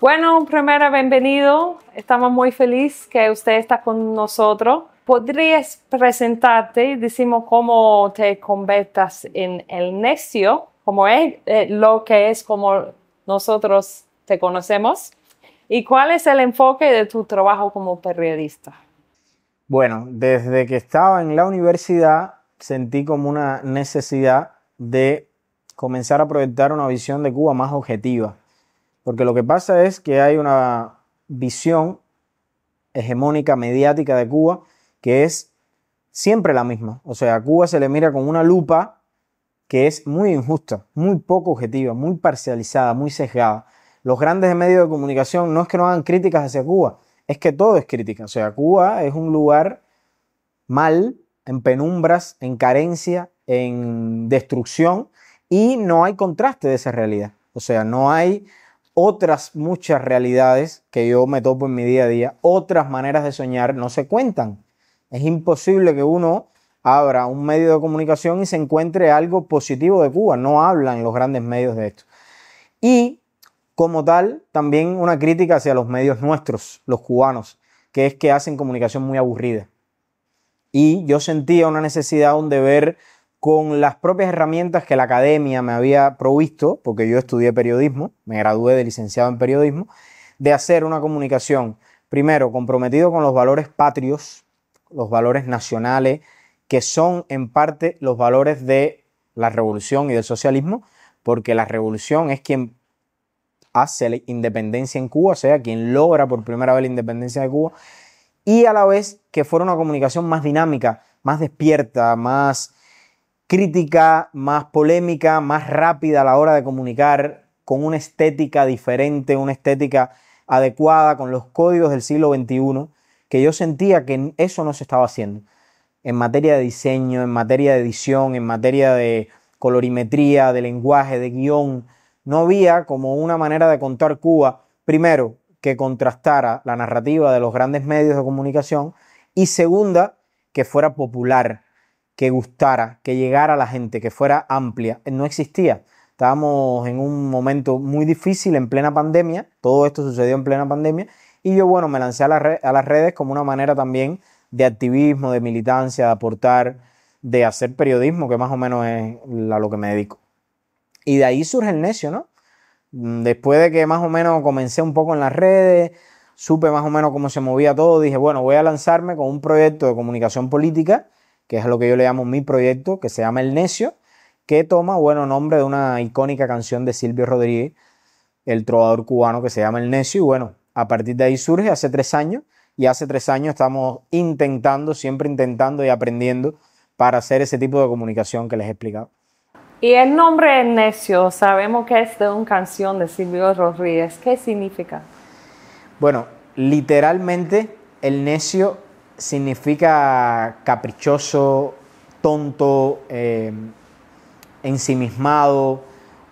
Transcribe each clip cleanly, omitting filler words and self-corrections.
Bueno, primero, bienvenido. Estamos muy felices que usted está con nosotros. ¿Podrías presentarte y decimos cómo te conviertas en el necio, como es lo que es como nosotros te conocemos? ¿Y cuál es el enfoque de tu trabajo como periodista? Bueno, desde que estaba en la universidad sentí como una necesidad de comenzar a proyectar una visión de Cuba más objetiva, porque lo que pasa es que hay una visión hegemónica mediática de Cuba que es siempre la misma. O sea, a Cuba se le mira con una lupa que es muy injusta, muy poco objetiva, muy parcializada, muy sesgada. Los grandes medios de comunicación no es que no hagan críticas hacia Cuba, es que todo es crítica. O sea, Cuba es un lugar mal, en penumbras, en carencia, en destrucción, y no hay contraste de esa realidad. O sea, no hay otras muchas realidades que yo me topo en mi día a día, otras maneras de soñar no se cuentan. Es imposible que uno abra un medio de comunicación y se encuentre algo positivo de Cuba. No hablan los grandes medios de esto. Y como tal, también una crítica hacia los medios nuestros, los cubanos, que es que hacen comunicación muy aburrida. Y yo sentía una necesidad, un deber con las propias herramientas que la academia me había provisto, porque yo estudié periodismo, me gradué de licenciado en periodismo, de hacer una comunicación, primero, comprometido con los valores patrios, los valores nacionales, que son en parte los valores de la revolución y del socialismo, porque la revolución es quien hace la independencia en Cuba, o sea, quien logra por primera vez la independencia de Cuba, y a la vez que fuera una comunicación más dinámica, más despierta, más crítica, más polémica, más rápida a la hora de comunicar, con una estética diferente, una estética adecuada, con los códigos del siglo XXI, que yo sentía que eso no se estaba haciendo. En materia de diseño, en materia de edición, en materia de colorimetría, de lenguaje, de guión, no había como una manera de contar Cuba, primero, que contrastara la narrativa de los grandes medios de comunicación, y segunda, que fuera popular, que gustara, que llegara a la gente, que fuera amplia. No existía. Estábamos en un momento muy difícil, en plena pandemia, todo esto sucedió en plena pandemia, y yo, bueno, me lancé a las redes como una manera también de activismo, de militancia, de aportar, de hacer periodismo, que más o menos es a lo que me dedico. Y de ahí surge el necio, ¿no? Después de que más o menos comencé un poco en las redes, supe más o menos cómo se movía todo, dije, bueno, voy a lanzarme con un proyecto de comunicación política, que es lo que yo le llamo mi proyecto, que se llama El Necio, que toma, bueno, nombre de una icónica canción de Silvio Rodríguez, el trovador cubano, que se llama El Necio, y bueno, a partir de ahí surge hace 3 años, y hace 3 años estamos intentando, siempre intentando y aprendiendo para hacer ese tipo de comunicación que les he explicado. Y el nombre necio, sabemos que es de una canción de Silvio Rodríguez. ¿Qué significa? Bueno, literalmente el necio significa caprichoso, tonto, ensimismado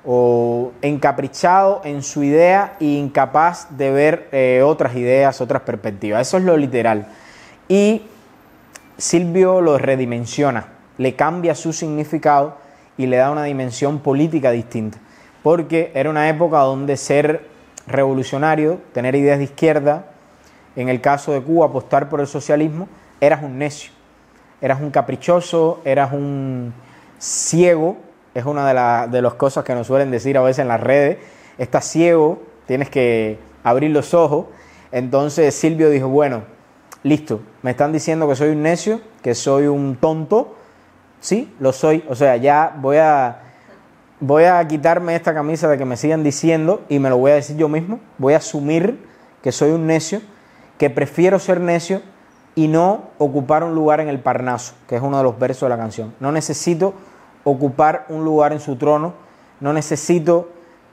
o encaprichado en su idea e incapaz de ver otras ideas, otras perspectivas. Eso es lo literal. Y Silvio lo redimensiona, le cambia su significado y le da una dimensión política distinta. Porque era una época donde ser revolucionario, tener ideas de izquierda, en el caso de Cuba apostar por el socialismo, eras un necio, eras un caprichoso, eras un ciego, es una de las cosas que nos suelen decir a veces en las redes, estás ciego, tienes que abrir los ojos. Entonces Silvio dijo, bueno, listo, me están diciendo que soy un necio, que soy un tonto, sí, lo soy, o sea, ya voy a quitarme esta camisa de que me sigan diciendo y me lo voy a decir yo mismo, voy a asumir que soy un necio, que prefiero ser necio y no ocupar un lugar en el Parnaso, que es uno de los versos de la canción. No necesito ocupar un lugar en su trono, no necesito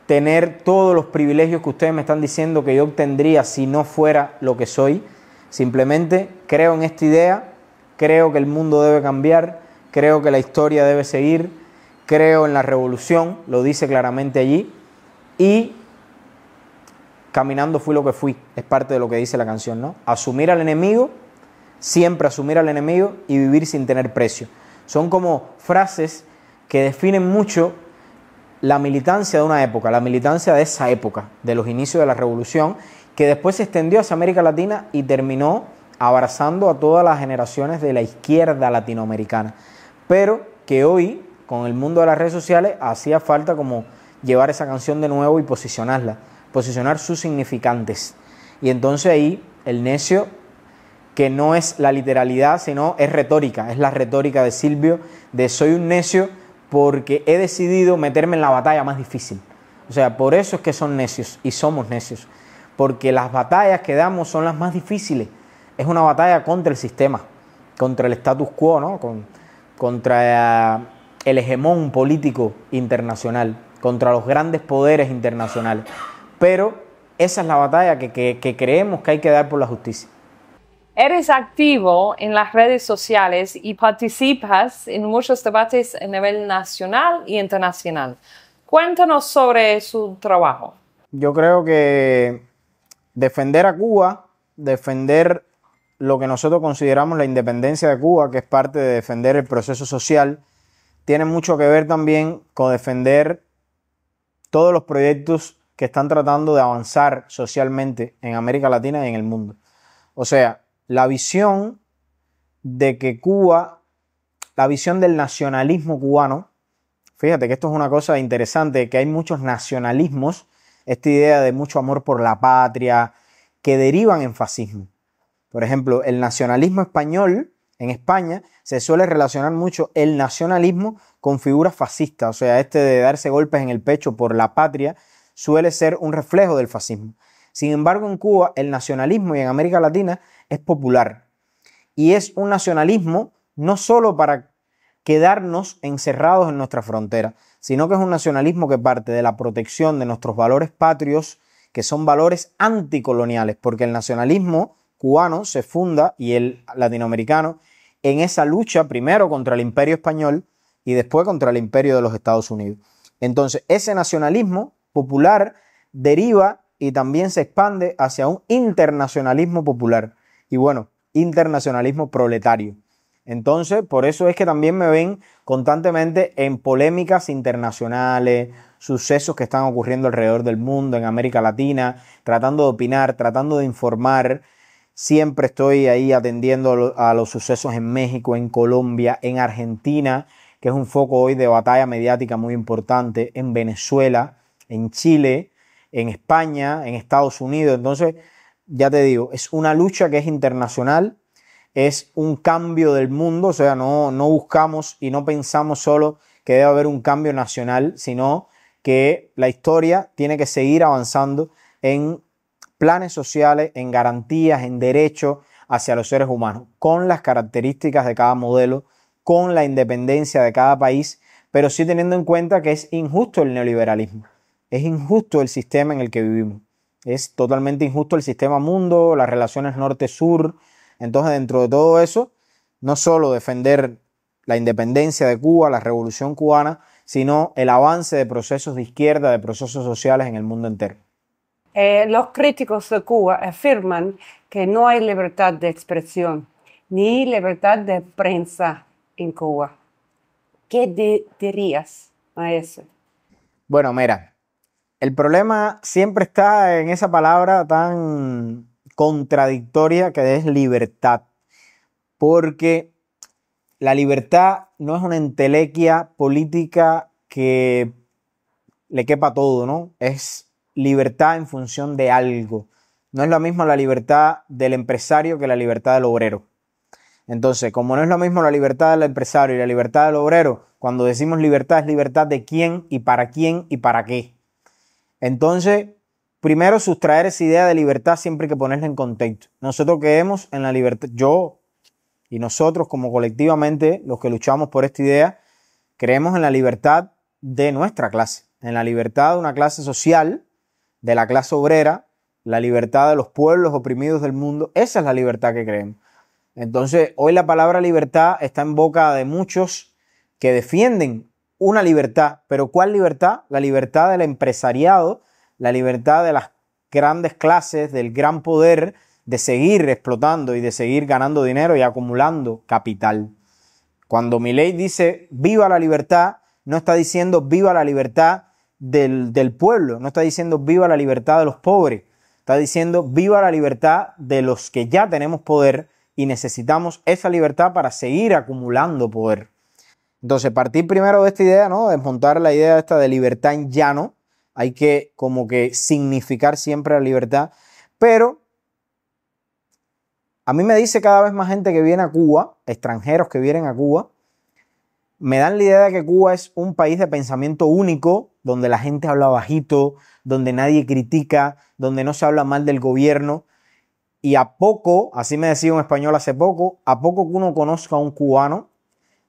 tener todos los privilegios que ustedes me están diciendo que yo obtendría si no fuera lo que soy. Simplemente creo en esta idea, creo que el mundo debe cambiar, creo que la historia debe seguir, creo en la revolución, lo dice claramente allí, y caminando fui lo que fui, es parte de lo que dice la canción, ¿no? Asumir al enemigo, siempre asumir al enemigo y vivir sin tener precio. Son como frases que definen mucho la militancia de una época, la militancia de esa época, de los inicios de la revolución, que después se extendió hacia América Latina y terminó abrazando a todas las generaciones de la izquierda latinoamericana. Pero que hoy, con el mundo de las redes sociales, hacía falta como llevar esa canción de nuevo y posicionarla, posicionar sus significantes. Y entonces ahí el necio, que no es la literalidad, sino es retórica, es la retórica de Silvio, de soy un necio porque he decidido meterme en la batalla más difícil. O sea, por eso es que son necios y somos necios, porque las batallas que damos son las más difíciles. Es una batalla contra el sistema, contra el status quo, ¿no? Contra el hegemón político internacional, contra los grandes poderes internacionales. Pero esa es la batalla que creemos que hay que dar por la justicia. Eres activo en las redes sociales y participas en muchos debates a nivel nacional y internacional. Cuéntanos sobre su trabajo. Yo creo que defender a Cuba, defender lo que nosotros consideramos la independencia de Cuba, que es parte de defender el proceso social, tiene mucho que ver también con defender todos los proyectos que están tratando de avanzar socialmente en América Latina y en el mundo. O sea, la visión de que Cuba, la visión del nacionalismo cubano, fíjate que esto es una cosa interesante, que hay muchos nacionalismos, esta idea de mucho amor por la patria, que derivan en fascismo. Por ejemplo, el nacionalismo español, en España, se suele relacionar mucho el nacionalismo con figuras fascistas, o sea, este de darse golpes en el pecho por la patria suele ser un reflejo del fascismo. Sin embargo, en Cuba, el nacionalismo y en América Latina es popular. Y es un nacionalismo no solo para quedarnos encerrados en nuestra frontera, sino que es un nacionalismo que parte de la protección de nuestros valores patrios, que son valores anticoloniales, porque el nacionalismo cubano se funda, y el latinoamericano, en esa lucha primero contra el imperio español y después contra el imperio de los Estados Unidos. Entonces, ese nacionalismo popular deriva y también se expande hacia un internacionalismo popular y bueno, internacionalismo proletario. Entonces, por eso es que también me ven constantemente en polémicas internacionales, sucesos que están ocurriendo alrededor del mundo, en América Latina, tratando de opinar, tratando de informar. Siempre estoy ahí atendiendo a los sucesos en México, en Colombia, en Argentina, que es un foco hoy de batalla mediática muy importante, en Venezuela, en Chile, en España, en Estados Unidos. Entonces, ya te digo, es una lucha que es internacional, es un cambio del mundo, o sea, no buscamos y no pensamos solo que debe haber un cambio nacional, sino que la historia tiene que seguir avanzando en planes sociales, en garantías, en derechos hacia los seres humanos, con las características de cada modelo, con la independencia de cada país, pero sí teniendo en cuenta que es injusto el neoliberalismo, es injusto el sistema en el que vivimos, es totalmente injusto el sistema mundo, las relaciones norte-sur. Entonces, dentro de todo eso, no solo defender la independencia de Cuba, la revolución cubana, sino el avance de procesos de izquierda, de procesos sociales en el mundo entero. Los críticos de Cuba afirman que no hay libertad de expresión ni libertad de prensa en Cuba. ¿Qué dirías a eso? Bueno, mira, el problema siempre está en esa palabra tan contradictoria que es libertad, porque la libertad no es una entelequia política que le quepa todo, ¿no? Es libertad en función de algo. No es lo mismo la libertad del empresario que la libertad del obrero. Entonces, como no es lo mismo la libertad del empresario y la libertad del obrero, cuando decimos libertad es libertad de quién y para qué. Entonces, primero sustraer esa idea de libertad siempre hay que ponerla en contexto. Nosotros creemos en la libertad, yo y nosotros como colectivamente, los que luchamos por esta idea, creemos en la libertad de nuestra clase, en la libertad de una clase social, de la clase obrera, la libertad de los pueblos oprimidos del mundo. Esa es la libertad que creemos. Entonces, hoy la palabra libertad está en boca de muchos que defienden una libertad, pero ¿cuál libertad? La libertad del empresariado, la libertad de las grandes clases, del gran poder, de seguir explotando y de seguir ganando dinero y acumulando capital. Cuando Milei dice viva la libertad, no está diciendo viva la libertad del pueblo, no está diciendo viva la libertad de los pobres, está diciendo viva la libertad de los que ya tenemos poder y necesitamos esa libertad para seguir acumulando poder. Entonces, partir primero de esta idea, ¿no? Desmontar la idea esta de libertad en llano. Hay que como que significar siempre la libertad. Pero a mí me dice cada vez más gente que viene a Cuba, extranjeros que vienen a Cuba, me dan la idea de que Cuba es un país de pensamiento único, donde la gente habla bajito, donde nadie critica, donde no se habla mal del gobierno. Y a poco, así me decía un español hace poco, a poco que uno conozca a un cubano,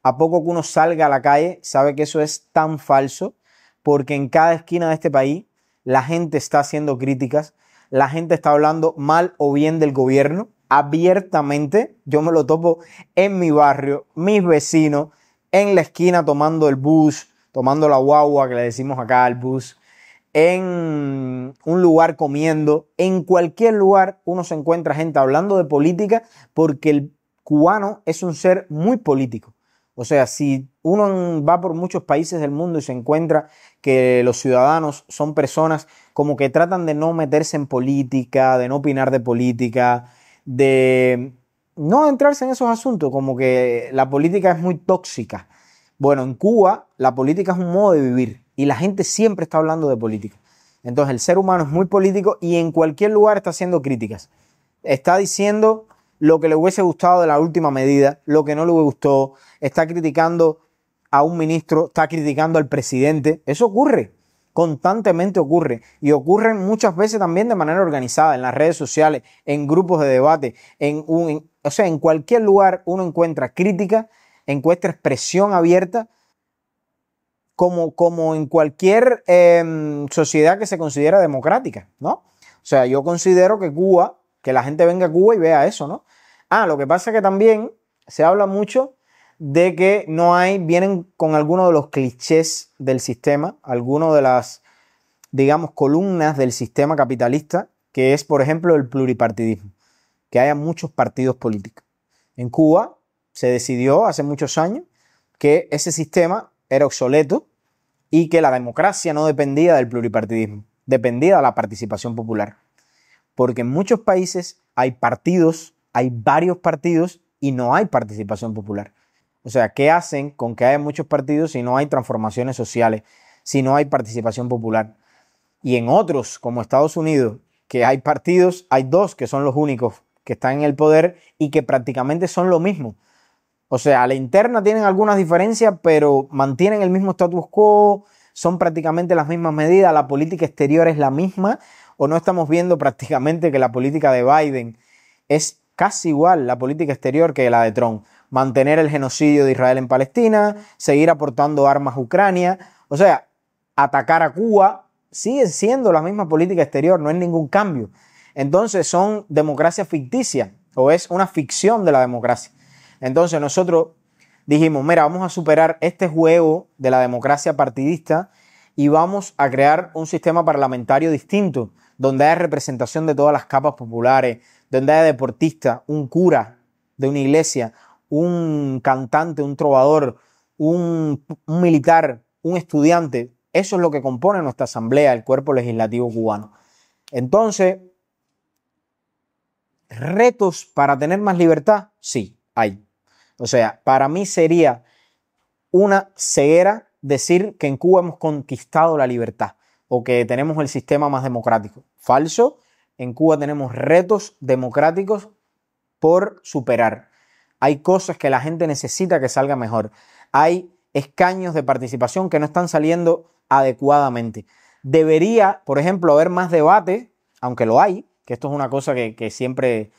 a poco que uno salga a la calle, sabe que eso es tan falso, porque en cada esquina de este país la gente está haciendo críticas, la gente está hablando mal o bien del gobierno, abiertamente. Yo me lo topo en mi barrio, mis vecinos, en la esquina tomando el bus, tomando la guagua que le decimos acá al bus, en un lugar comiendo, en cualquier lugar uno se encuentra gente hablando de política, porque el cubano es un ser muy político. O sea, si uno va por muchos países del mundo y se encuentra que los ciudadanos son personas como que tratan de no meterse en política, de no opinar de política, de no entrarse en esos asuntos, como que la política es muy tóxica. Bueno, en Cuba la política es un modo de vivir y la gente siempre está hablando de política. Entonces el ser humano es muy político y en cualquier lugar está haciendo críticas. Está diciendo lo que le hubiese gustado de la última medida, lo que no le gustó, está criticando a un ministro, está criticando al presidente. Eso ocurre, constantemente ocurre, y ocurre muchas veces también de manera organizada, en las redes sociales, en grupos de debate, o sea, en cualquier lugar uno encuentra crítica, encuentra expresión abierta, como en cualquier sociedad que se considera democrática, ¿no? O sea, yo considero que Cuba, que la gente venga a Cuba y vea eso, ¿no? Lo que pasa es que también se habla mucho de que vienen con algunos de los clichés del sistema, algunos de las, digamos, columnas del sistema capitalista, que es, por ejemplo, el pluripartidismo, que haya muchos partidos políticos. En Cuba se decidió hace muchos años que ese sistema era obsoleto y que la democracia no dependía del pluripartidismo, dependía de la participación popular. Porque en muchos países hay partidos, hay varios partidos y no hay participación popular. O sea, ¿qué hacen con que haya muchos partidos si no hay transformaciones sociales, si no hay participación popular? Y en otros, como Estados Unidos, que hay partidos, hay dos que son los únicos que están en el poder y que prácticamente son lo mismo. O sea, a la interna tienen algunas diferencias, pero mantienen el mismo status quo, son prácticamente las mismas medidas, la política exterior es la misma, o no estamos viendo prácticamente que la política de Biden es casi igual la política exterior que la de Trump. Mantener el genocidio de Israel en Palestina, seguir aportando armas a Ucrania, o sea, atacar a Cuba, sigue siendo la misma política exterior, no hay ningún cambio. Entonces son democracias ficticias, o es una ficción de la democracia. Entonces nosotros dijimos, mira, vamos a superar este juego de la democracia partidista y vamos a crear un sistema parlamentario distinto, donde haya representación de todas las capas populares, donde haya deportistas, un cura de una iglesia, un cantante, un trovador, un militar, un estudiante. Eso es lo que compone nuestra asamblea, el cuerpo legislativo cubano. Entonces, ¿retos para tener más libertad? Sí, hay. O sea, para mí sería una ceguera decir que en Cuba hemos conquistado la libertad o que tenemos el sistema más democrático. Falso. En Cuba tenemos retos democráticos por superar. Hay cosas que la gente necesita que salga mejor. Hay escaños de participación que no están saliendo adecuadamente. Debería, por ejemplo, haber más debate, aunque lo hay, que esto es una cosa que siempre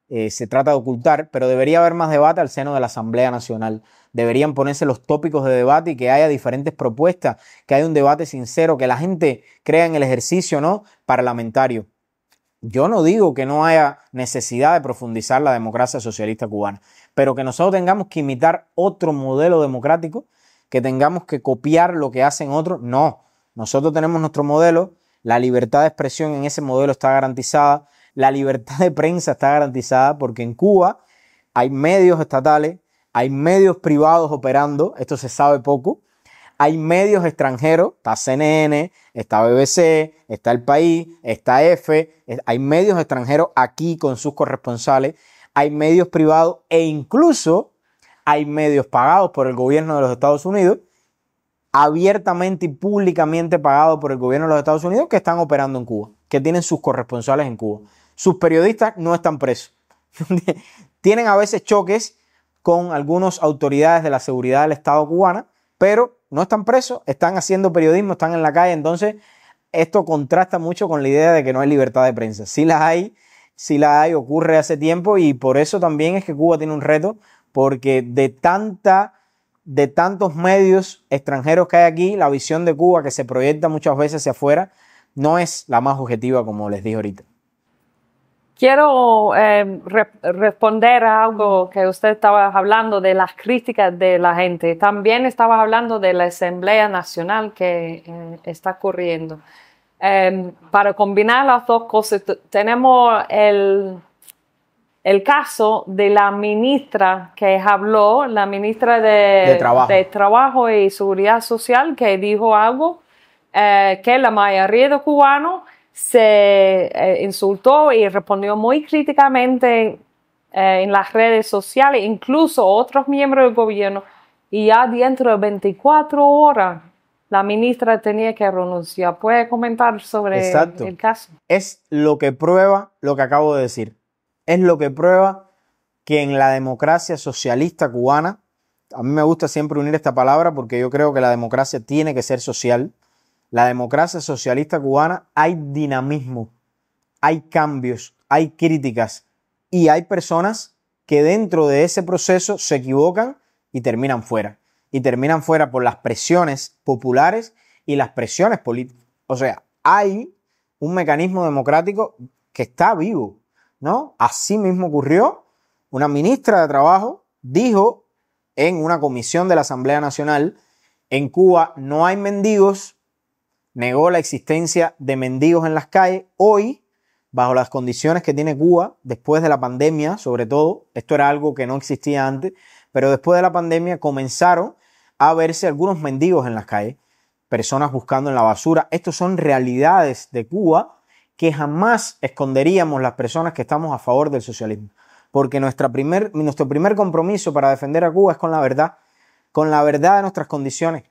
se trata de ocultar, pero debería haber más debate al seno de la Asamblea Nacional. Deberían ponerse los tópicos de debate y que haya diferentes propuestas, que haya un debate sincero, que la gente crea en el ejercicio, ¿no?, parlamentario. Yo no digo que no haya necesidad de profundizar la democracia socialista cubana, pero que nosotros tengamos que imitar otro modelo democrático, que tengamos que copiar lo que hacen otros, no. Nosotros tenemos nuestro modelo, la libertad de expresión en ese modelo está garantizada, la libertad de prensa está garantizada, porque en Cuba hay medios estatales, hay medios privados operando, esto se sabe poco, Hay medios extranjeros, está CNN, está BBC, está El País, está EFE, hay medios extranjeros aquí con sus corresponsales, hay medios privados e incluso hay medios pagados por el gobierno de los Estados Unidos, abiertamente y públicamente pagados por el gobierno de los Estados Unidos, que están operando en Cuba, que tienen sus corresponsales en Cuba. Sus periodistas no están presos. Tienen a veces choques con algunas autoridades de la seguridad del Estado cubana, pero no están presos, están haciendo periodismo, están en la calle. Entonces, esto contrasta mucho con la idea de que no hay libertad de prensa. Sí la hay, ocurre hace tiempo, y por eso también es que Cuba tiene un reto, porque de tantos medios extranjeros que hay aquí, la visión de Cuba que se proyecta muchas veces hacia afuera no es la más objetiva, como les dije ahorita. Quiero responder a algo que usted estaba hablando de las críticas de la gente. También estaba hablando de la Asamblea Nacional que está ocurriendo. Para combinar las dos cosas, tenemos el caso de la ministra que habló, la ministra de Trabajo y Seguridad Social, que dijo algo que la mayoría de cubanos se insultó y respondió muy críticamente en las redes sociales, incluso otros miembros del gobierno, y ya dentro de 24 horas la ministra tenía que renunciar. ¿Puede comentar sobre el caso? Es lo que prueba lo que acabo de decir. Es lo que prueba que en la democracia socialista cubana, a mí me gusta siempre unir esta palabra porque yo creo que la democracia tiene que ser social. La democracia socialista cubana hay dinamismo, hay cambios, hay críticas y hay personas que dentro de ese proceso se equivocan y terminan fuera. Y terminan fuera por las presiones populares y las presiones políticas. O sea, hay un mecanismo democrático que está vivo, ¿no? Así mismo ocurrió. Una ministra de Trabajo dijo en una comisión de la Asamblea Nacional: en Cuba no hay mendigos, negó la existencia de mendigos en las calles. Hoy, bajo las condiciones que tiene Cuba, después de la pandemia, sobre todo, esto era algo que no existía antes, pero después de la pandemia comenzaron a verse algunos mendigos en las calles, personas buscando en la basura. Estos son realidades de Cuba que jamás esconderíamos las personas que estamos a favor del socialismo, porque nuestro primer compromiso para defender a Cuba es con la verdad de nuestras condiciones.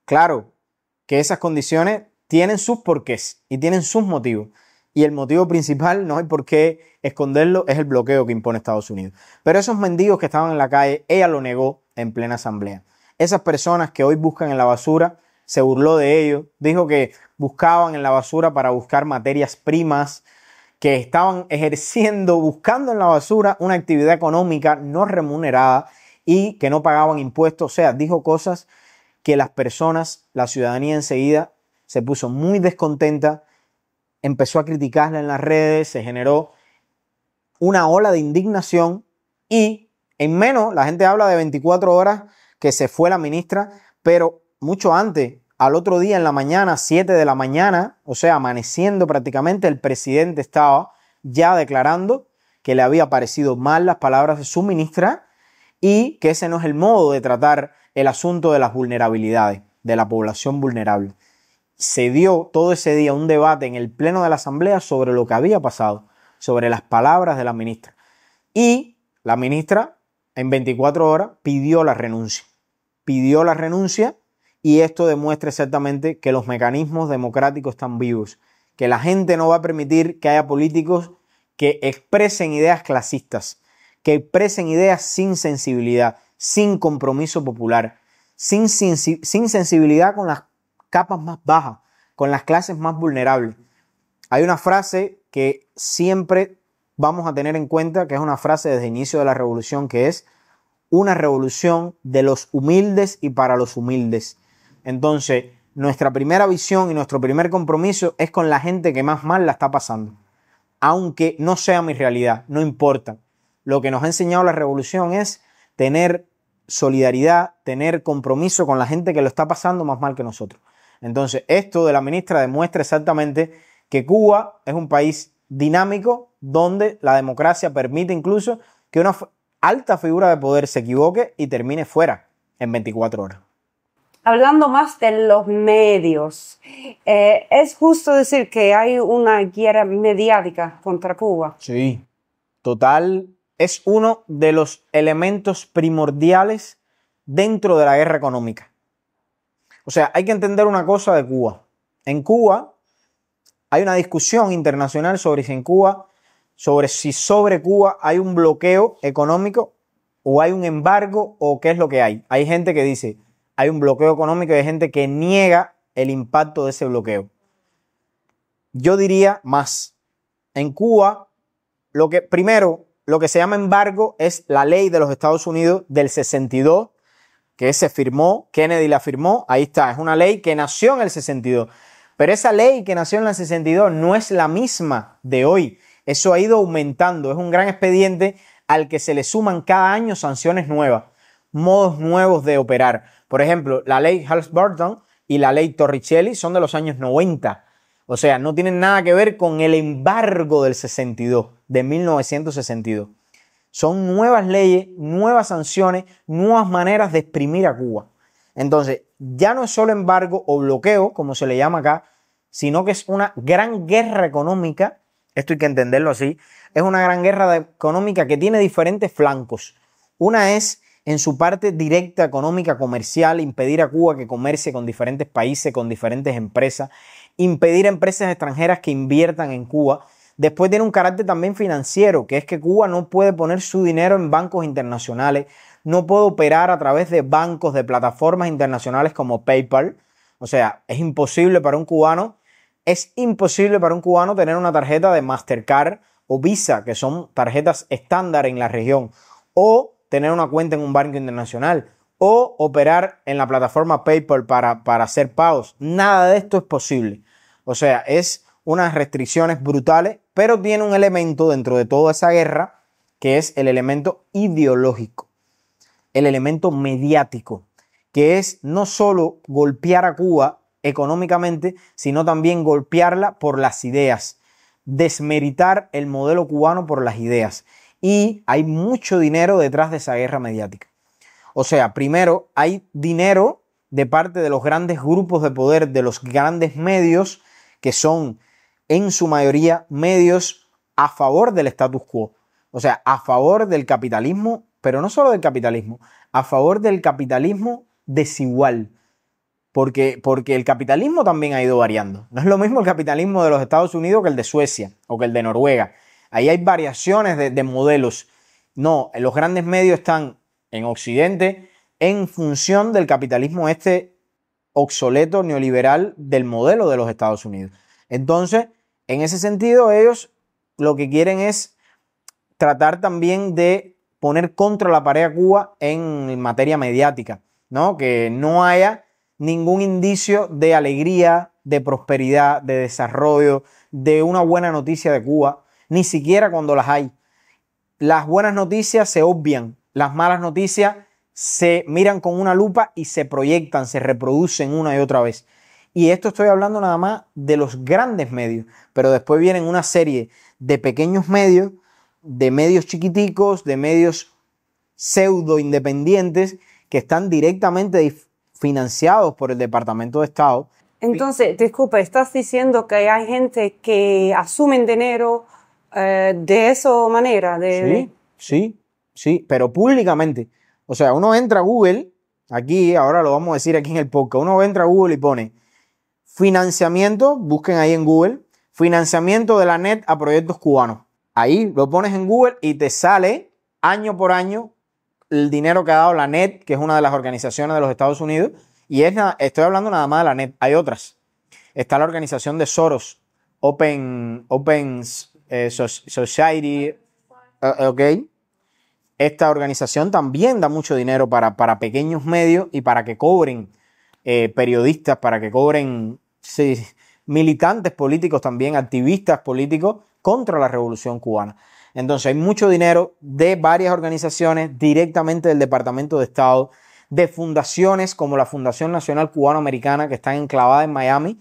Claro que esas condiciones tienen sus porqués y tienen sus motivos, y el motivo principal, no hay por qué esconderlo, es el bloqueo que impone Estados Unidos. Pero esos mendigos que estaban en la calle, ella lo negó en plena asamblea. Esas personas que hoy buscan en la basura, se burló de ellos, dijo que buscaban en la basura para buscar materias primas, que estaban buscando en la basura una actividad económica no remunerada y que no pagaban impuestos. O sea, dijo cosas que las personas, la ciudadanía enseguida se puso muy descontenta, empezó a criticarla en las redes, se generó una ola de indignación y en menos, la gente habla de 24 horas que se fue la ministra, pero mucho antes, al otro día en la mañana, 7 de la mañana, o sea, amaneciendo prácticamente, el presidente estaba ya declarando que le había parecido mal las palabras de su ministra y que ese no es el modo de tratar el asunto de las vulnerabilidades, de la población vulnerable. Se dio todo ese día un debate en el pleno de la asamblea sobre lo que había pasado, sobre las palabras de la ministra. Y la ministra en 24 horas pidió la renuncia. Y esto demuestra exactamente que los mecanismos democráticos están vivos, que la gente no va a permitir que haya políticos que expresen ideas clasistas, que expresen ideas sin sensibilidad, sin compromiso popular, sin sensibilidad con las capas más bajas, con las clases más vulnerables. Hay una frase que siempre vamos a tener en cuenta, que es una frase desde el inicio de la revolución, que es una revolución de los humildes y para los humildes. Entonces, nuestra primera visión y nuestro primer compromiso es con la gente que más mal la está pasando. Aunque no sea mi realidad, no importa. Lo que nos ha enseñado la revolución es tener solidaridad, tener compromiso con la gente que lo está pasando más mal que nosotros. Entonces, esto de la ministra demuestra exactamente que Cuba es un país dinámico donde la democracia permite incluso que una alta figura de poder se equivoque y termine fuera en 24 horas. Hablando más de los medios, ¿es justo decir que hay una guerra mediática contra Cuba? Sí, total. Es uno de los elementos primordiales dentro de la guerra económica. O sea, hay que entender una cosa de Cuba. En Cuba hay una discusión internacional sobre si sobre Cuba hay un bloqueo económico o hay un embargo o qué es lo que hay. Hay gente que dice hay un bloqueo económico y hay gente que niega el impacto de ese bloqueo. Yo diría más. En Cuba, lo que se llama embargo es la ley de los Estados Unidos del 62, que se firmó, Kennedy la firmó, ahí está, es una ley que nació en el 62. Pero esa ley que nació en el 62 no es la misma de hoy. Eso ha ido aumentando, es un gran expediente al que se le suman cada año sanciones nuevas, modos nuevos de operar. Por ejemplo, la ley Hart-Burton y la ley Torricelli son de los años 90. O sea, no tienen nada que ver con el embargo del 62, de 1962. Son nuevas leyes, nuevas sanciones, nuevas maneras de exprimir a Cuba. Entonces, ya no es solo embargo o bloqueo, como se le llama acá, sino que es una gran guerra económica. Esto hay que entenderlo así. Es una gran guerra económica que tiene diferentes flancos. Una es en su parte directa económica comercial, impedir a Cuba que comercie con diferentes países, con diferentes empresas, impedir a empresas extranjeras que inviertan en Cuba. Después tiene un carácter también financiero, que es que Cuba no puede poner su dinero en bancos internacionales, no puede operar a través de bancos, de plataformas internacionales como PayPal. O sea, es imposible para un cubano tener una tarjeta de Mastercard o Visa, que son tarjetas estándar en la región, o tener una cuenta en un banco internacional, o operar en la plataforma PayPal para hacer pagos. Nada de esto es posible. O sea, es unas restricciones brutales, pero tiene un elemento dentro de toda esa guerra que es el elemento ideológico, el elemento mediático, que es no solo golpear a Cuba económicamente, sino también golpearla por las ideas, desmeritar el modelo cubano por las ideas. Y hay mucho dinero detrás de esa guerra mediática. O sea, primero hay dinero de parte de los grandes grupos de poder, de los grandes medios, que son en su mayoría medios a favor del status quo. O sea, a favor del capitalismo, pero no solo del capitalismo, a favor del capitalismo desigual. Porque el capitalismo también ha ido variando. No es lo mismo el capitalismo de los Estados Unidos que el de Suecia o que el de Noruega. Ahí hay variaciones de modelos. No, los grandes medios están en Occidente en función del capitalismo obsoleto neoliberal del modelo de los Estados Unidos. Entonces, en ese sentido, ellos lo que quieren es tratar también de poner contra la pared a Cuba en materia mediática, ¿no? Que no haya ningún indicio de alegría, de prosperidad, de desarrollo, de una buena noticia de Cuba, ni siquiera cuando las hay. Las buenas noticias se obvian, las malas noticias se miran con una lupa y se proyectan, se reproducen una y otra vez. Y esto estoy hablando nada más de los grandes medios, pero después vienen una serie de pequeños medios, de medios chiquiticos, de medios pseudo independientes que están directamente financiados por el Departamento de Estado. Entonces, disculpa, estás diciendo que hay gente que asumen dinero de esa manera. Sí, pero públicamente. O sea, uno entra a Google, aquí, ahora lo vamos a decir aquí en el podcast, uno entra a Google y pone financiamiento, busquen ahí en Google, financiamiento de la NET a proyectos cubanos. Ahí lo pones en Google y te sale año por año el dinero que ha dado la NET, que es una de las organizaciones de los Estados Unidos, y estoy hablando nada más de la NET, hay otras. Está la organización de Soros, Open Society, ok. Esta organización también da mucho dinero para pequeños medios y para que cobren periodistas, para que cobren militantes políticos también, activistas políticos contra la Revolución Cubana. Entonces hay mucho dinero de varias organizaciones directamente del Departamento de Estado, de fundaciones como la Fundación Nacional Cubano-Americana, que está enclavada en Miami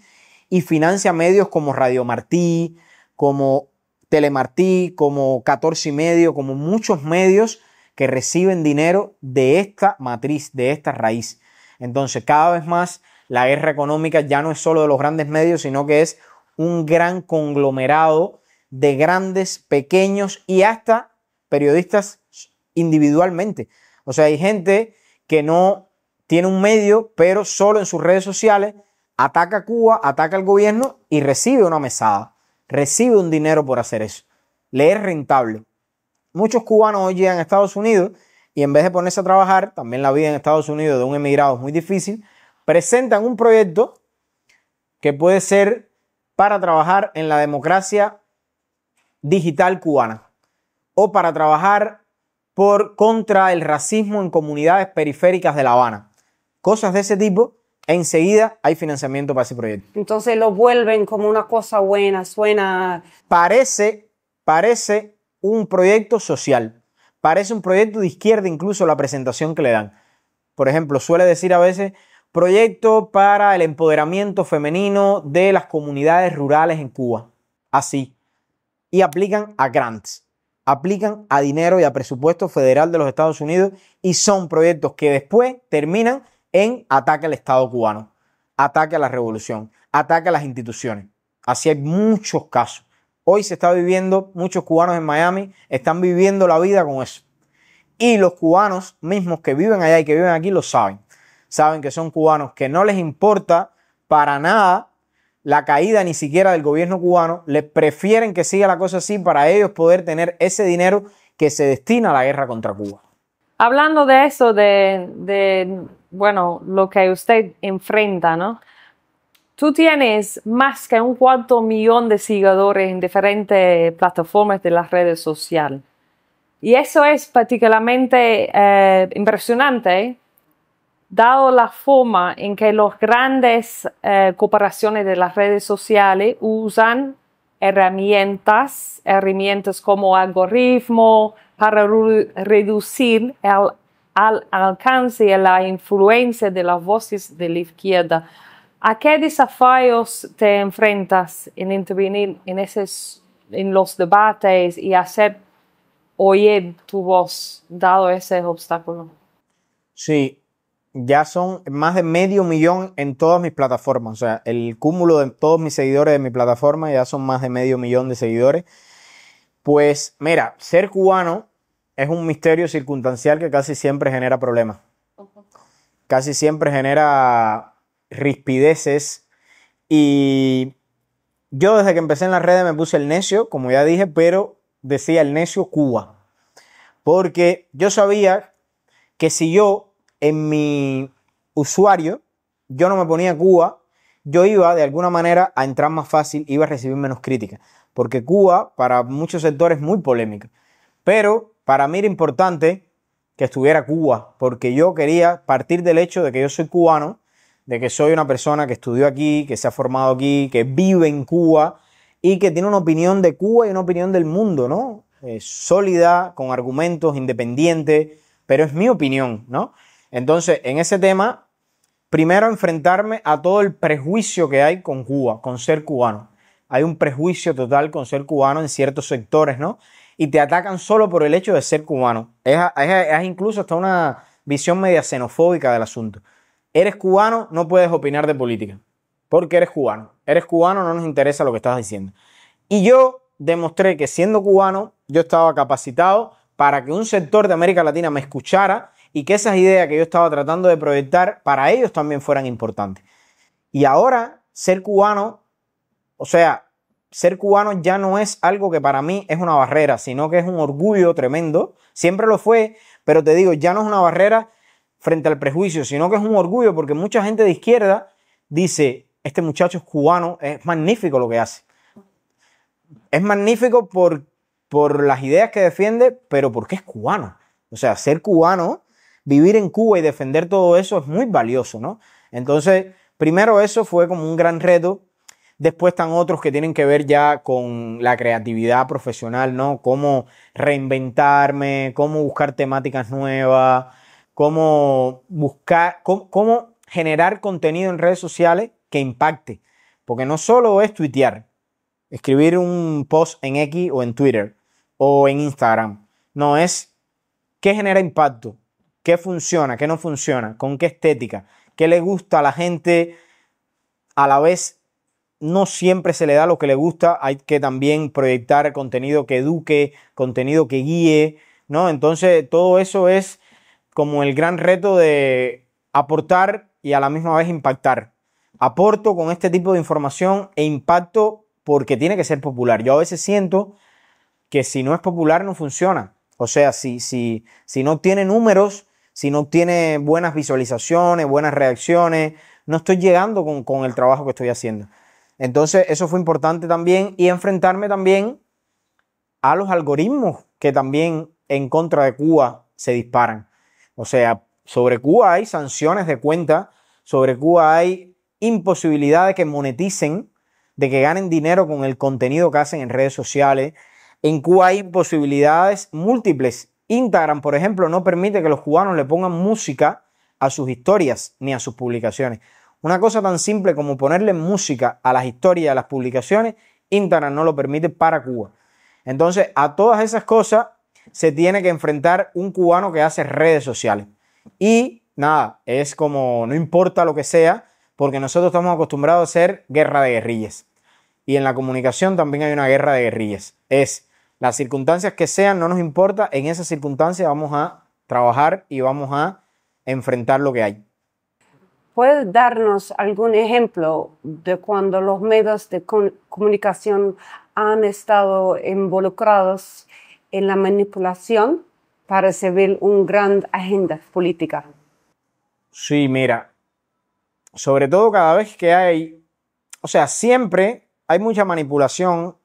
y financia medios como Radio Martí, como Telemartí, como 14 y medio, como muchos medios que reciben dinero de esta matriz, de esta raíz. Entonces, cada vez más la guerra económica ya no es solo de los grandes medios, sino que es un gran conglomerado de grandes, pequeños y hasta periodistas individualmente. O sea, hay gente que no tiene un medio, pero solo en sus redes sociales ataca a Cuba, ataca al gobierno y recibe una mesada, recibe un dinero por hacer eso. Le es rentable. Muchos cubanos hoy llegan a Estados Unidos y en vez de ponerse a trabajar, también la vida en Estados Unidos de un emigrado es muy difícil, presentan un proyecto que puede ser para trabajar en la democracia digital cubana o para trabajar contra el racismo en comunidades periféricas de La Habana. Cosas de ese tipo, enseguida hay financiamiento para ese proyecto. Entonces lo vuelven como una cosa buena, suena... Parece un proyecto social, parece un proyecto de izquierda incluso la presentación que le dan. Por ejemplo, suele decir a veces proyecto para el empoderamiento femenino de las comunidades rurales en Cuba. Así. Y aplican a grants, aplican a dinero y a presupuesto federal de los Estados Unidos y son proyectos que después terminan en ataque al Estado cubano, ataque a la revolución, ataque a las instituciones. Así hay muchos casos. Hoy se está viviendo, muchos cubanos en Miami están viviendo la vida con eso. Y los cubanos mismos que viven allá y que viven aquí lo saben. Saben que son cubanos que no les importa para nada la caída ni siquiera del gobierno cubano. Les prefieren que siga la cosa así para ellos poder tener ese dinero que se destina a la guerra contra Cuba. Hablando de eso, bueno, lo que usted enfrenta, ¿no? Tú tienes más que 250,000 de seguidores en diferentes plataformas de las redes sociales. Y eso es particularmente impresionante, dado la forma en que las grandes corporaciones de las redes sociales usan herramientas como algoritmos para reducir el alcance y la influencia de las voces de la izquierda. ¿A qué desafíos te enfrentas en intervenir en los debates y hacer oír tu voz, dado ese obstáculo? Sí, ya son más de 500,000 en todas mis plataformas. O sea, el cúmulo de todos mis seguidores de mi plataforma ya son más de 500,000 de seguidores. Pues mira, ser cubano es un misterio circunstancial que casi siempre genera problemas. Casi siempre genera rispideces. Y yo desde que empecé en las redes me puse el necio, como ya dije, pero decía el necio Cuba. Porque yo sabía que si yo en mi usuario, yo no me ponía Cuba, yo iba de alguna manera a entrar más fácil, iba a recibir menos críticas. Porque Cuba, para muchos sectores, es muy polémica. Pero para mí era importante que estuviera Cuba, porque yo quería partir del hecho de que yo soy cubano, de que soy una persona que estudió aquí, que se ha formado aquí, que vive en Cuba y que tiene una opinión de Cuba y una opinión del mundo, ¿no? Sólida, con argumentos, independiente, pero es mi opinión, ¿no? Entonces, en ese tema, primero enfrentarme a todo el prejuicio que hay con Cuba, con ser cubano. Hay un prejuicio total con ser cubano en ciertos sectores, ¿no? Y te atacan solo por el hecho de ser cubano. Es incluso hasta una visión media xenofóbica del asunto. Eres cubano, no puedes opinar de política, porque eres cubano. Eres cubano, no nos interesa lo que estás diciendo. Y yo demostré que siendo cubano, yo estaba capacitado para que un sector de América Latina me escuchara y que esas ideas que yo estaba tratando de proyectar para ellos también fueran importantes. Y ahora, ser cubano, o sea, ser cubano ya no es algo que para mí es una barrera, sino que es un orgullo tremendo. Siempre lo fue, pero te digo, ya no es una barrera frente al prejuicio, sino que es un orgullo porque mucha gente de izquierda dice, este muchacho es cubano, es magnífico lo que hace. Es magnífico por las ideas que defiende, pero porque es cubano. O sea, ser cubano, vivir en Cuba y defender todo eso es muy valioso, ¿no? Entonces, primero eso fue como un gran reto. Después están otros que tienen que ver ya con la creatividad profesional, ¿no? Cómo reinventarme, cómo buscar temáticas nuevas, cómo generar contenido en redes sociales que impacte. Porque no solo es tuitear, escribir un post en X o en Twitter o en Instagram. No, es qué genera impacto, qué funciona, qué no funciona, con qué estética, qué le gusta a la gente. A la vez, no siempre se le da lo que le gusta. Hay que también proyectar contenido que eduque, contenido que guíe, ¿no? Entonces, todo eso es como el gran reto de aportar y a la misma vez impactar. Aporto con este tipo de información e impacto porque tiene que ser popular. Yo a veces siento que si no es popular no funciona. O sea, si no tiene números, si no tiene buenas visualizaciones, buenas reacciones, no estoy llegando con el trabajo que estoy haciendo. Entonces, eso fue importante también y enfrentarme también a los algoritmos que también en contra de Cuba se disparan. O sea, sobre Cuba hay sanciones de cuenta, sobre Cuba hay imposibilidad de que moneticen, de que ganen dinero con el contenido que hacen en redes sociales. En Cuba hay imposibilidades múltiples. Instagram, por ejemplo, no permite que los cubanos le pongan música a sus historias ni a sus publicaciones. Una cosa tan simple como ponerle música a las historias y a las publicaciones, Instagram no lo permite para Cuba. Entonces, a todas esas cosas se tiene que enfrentar un cubano que hace redes sociales. Y nada, es como no importa lo que sea, porque nosotros estamos acostumbrados a hacer guerra de guerrillas. Y en la comunicación también hay una guerra de guerrillas. Es las circunstancias que sean, no nos importa, en esas circunstancias vamos a trabajar y vamos a enfrentar lo que hay. ¿Puedes darnos algún ejemplo de cuando los medios de comunicación han estado involucrados en la manipulación para servir una gran agenda política? Sí, mira, sobre todo cada vez que hay, o sea, siempre hay mucha manipulación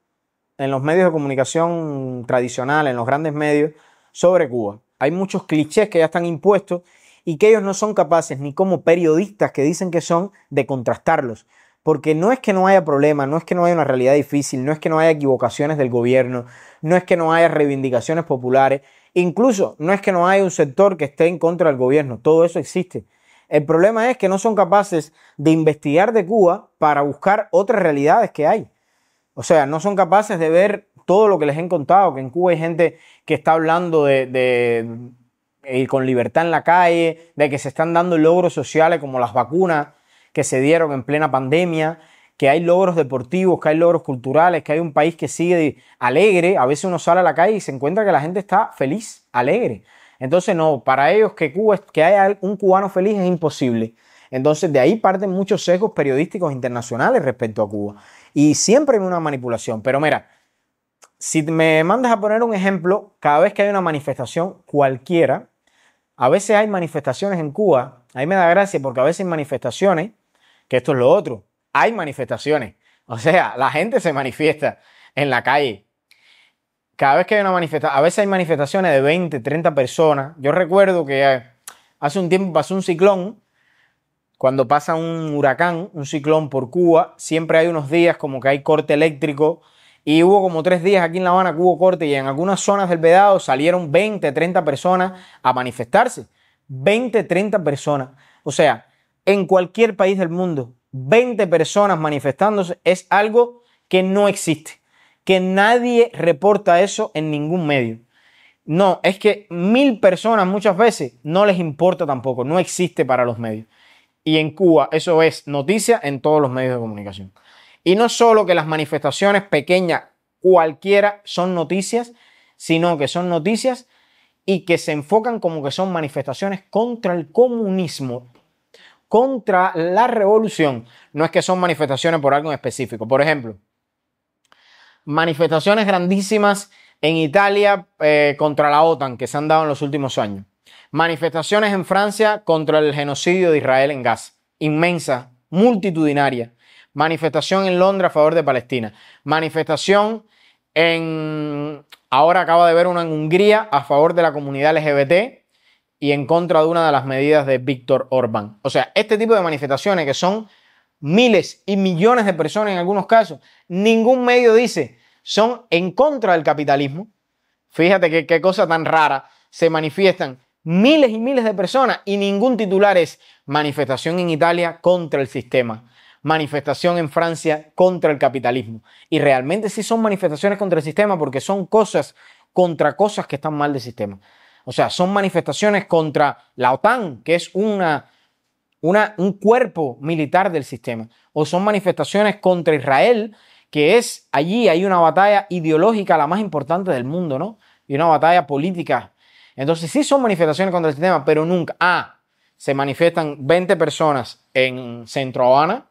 en los medios de comunicación tradicionales, en los grandes medios, sobre Cuba. Hay muchos clichés que ya están impuestos y que ellos no son capaces, ni como periodistas que dicen que son, de contrastarlos. Porque no es que no haya problemas, no es que no haya una realidad difícil, no es que no haya equivocaciones del gobierno, no es que no haya reivindicaciones populares, incluso no es que no haya un sector que esté en contra del gobierno, todo eso existe. El problema es que no son capaces de investigar de Cuba para buscar otras realidades que hay. O sea, no son capaces de ver todo lo que les he contado, que en Cuba hay gente que está hablando de con libertad en la calle, de que se están dando logros sociales como las vacunas que se dieron en plena pandemia, que hay logros deportivos, que hay logros culturales, que hay un país que sigue alegre. A veces uno sale a la calle y se encuentra que la gente está feliz, alegre. Entonces no, para ellos que haya un cubano feliz es imposible. Entonces de ahí parten muchos sesgos periodísticos internacionales respecto a Cuba. Y siempre hay una manipulación. Pero mira, si me mandas a poner un ejemplo, cada vez que hay una manifestación cualquiera, a veces hay manifestaciones en Cuba, a mí me da gracia porque a veces hay manifestaciones, que esto es lo otro, hay manifestaciones. O sea, la gente se manifiesta en la calle. Cada vez que hay una manifestación, a veces hay manifestaciones de 20, 30 personas. Yo recuerdo que hace un tiempo pasó un ciclón. Cuando pasa un huracán, un ciclón por Cuba, siempre hay unos días como que hay corte eléctrico. Y hubo como 3 días aquí en La Habana que hubo corte y en algunas zonas del Vedado salieron 20, 30 personas a manifestarse. 20, 30 personas. O sea, en cualquier país del mundo, 20 personas manifestándose es algo que no existe. Que nadie reporta eso en ningún medio. No, es que 1000 personas muchas veces no les importa tampoco, no existe para los medios. Y en Cuba eso es noticia en todos los medios de comunicación. Y no solo que las manifestaciones pequeñas, cualquiera, son noticias, sino que son noticias y que se enfocan como que son manifestaciones contra el comunismo, contra la revolución. No es que son manifestaciones por algo en específico. Por ejemplo, manifestaciones grandísimas en Italia contra la OTAN que se han dado en los últimos años. Manifestaciones en Francia contra el genocidio de Israel en Gaza. Inmensa, multitudinaria. Manifestación en Londres a favor de Palestina. Manifestación ahora acaba de ver una en Hungría a favor de la comunidad LGBT y en contra de una de las medidas de Víctor Orbán. O sea, este tipo de manifestaciones que son miles y millones de personas en algunos casos, ningún medio dice, son en contra del capitalismo. Fíjate qué cosa tan rara. Se manifiestan miles y miles de personas y ningún titular es manifestación en Italia contra el sistema, manifestación en Francia contra el capitalismo. Y realmente sí son manifestaciones contra el sistema porque son cosas contra cosas que están mal del sistema. O sea, son manifestaciones contra la OTAN, que es una un cuerpo militar del sistema, o son manifestaciones contra Israel, que es allí hay una batalla ideológica la más importante del mundo, ¿no? Y una batalla política. Entonces sí son manifestaciones contra el sistema, pero nunca, se manifiestan 20 personas en Centro Habana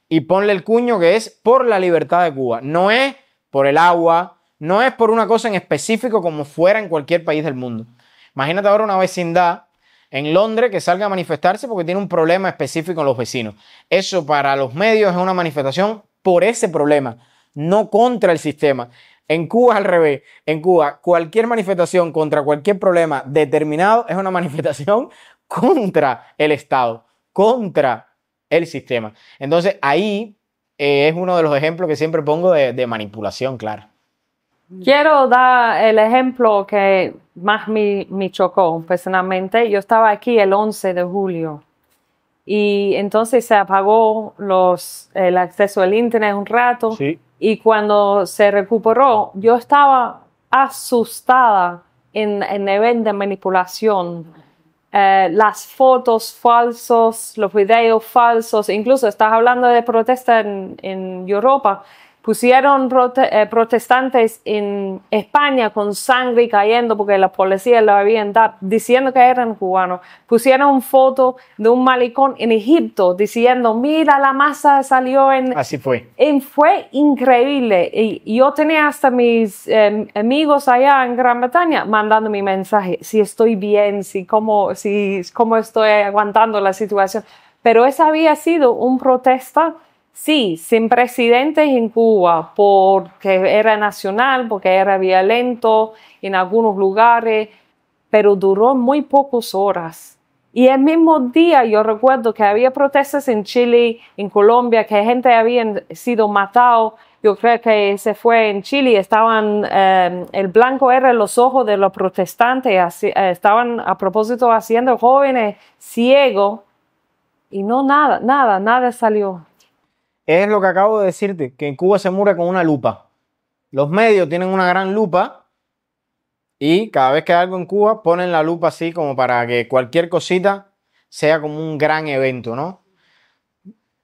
y ponle el cuño que es por la libertad de Cuba. No es por el agua, no es por una cosa en específico como fuera en cualquier país del mundo. Imagínate ahora una vecindad en Londres que salga a manifestarse porque tiene un problema específico en los vecinos. Eso para los medios es una manifestación por ese problema, no contra el sistema. En Cuba es al revés. En Cuba cualquier manifestación contra cualquier problema determinado es una manifestación contra el Estado, contra el sistema. Entonces ahí es uno de los ejemplos que siempre pongo de manipulación, claro. Quiero dar el ejemplo que más me chocó personalmente. Yo estaba aquí el 11 de julio y entonces se apagó el acceso al internet un rato. Sí. Y cuando se recuperó, yo estaba asustada en el nivel de manipulación. Las fotos falsas, los videos falsos, incluso estás hablando de protesta en Europa. Pusieron protestantes en España con sangre cayendo porque la policía lo habían dado, diciendo que eran cubanos. Pusieron foto de un malecón en Egipto diciendo, mira, la masa salió en... Así fue. Fue increíble. Y yo tenía hasta mis amigos allá en Gran Bretaña mandando mi mensaje, si estoy bien, cómo estoy aguantando la situación. Pero esa había sido una protesta. Sí, sin presidentes en Cuba, porque era nacional, porque era violento en algunos lugares, pero duró muy pocas horas. Y el mismo día yo recuerdo que había protestas en Chile, en Colombia, que gente había sido matado. Yo creo que se fue en Chile, estaban, el blanco era los ojos de los protestantes, estaban a propósito haciendo jóvenes ciegos y no nada salió. Es lo que acabo de decirte, que en Cuba se mira con una lupa. Los medios tienen una gran lupa y cada vez que hay algo en Cuba ponen la lupa así como para que cualquier cosita sea como un gran evento, ¿no?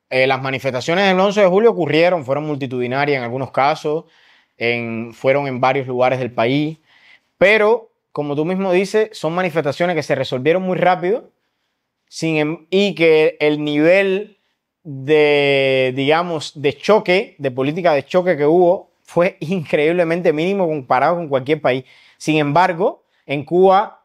Las manifestaciones del 11 de julio ocurrieron, fueron multitudinarias en algunos casos, fueron en varios lugares del país, pero como tú mismo dices, son manifestaciones que se resolvieron muy rápido y que el nivel de choque, de política de choque que hubo, fue increíblemente mínimo comparado con cualquier país. Sin embargo, en Cuba,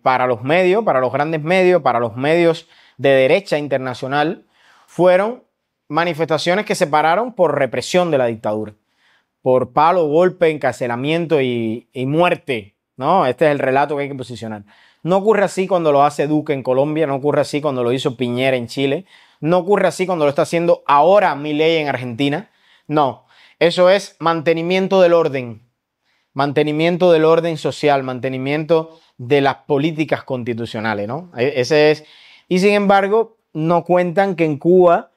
para los medios, para los grandes medios, para los medios de derecha internacional, fueron manifestaciones que se pararon por represión de la dictadura, por palo, golpe, encarcelamiento y muerte, ¿no? Este es el relato que hay que posicionar. No ocurre así cuando lo hace Duque en Colombia, no ocurre así cuando lo hizo Piñera en Chile, no ocurre así cuando lo está haciendo ahora Milei en Argentina. No, eso es mantenimiento del orden social, mantenimiento de las políticas constitucionales, ¿no? Ese es. Y sin embargo, no cuentan que en Cuba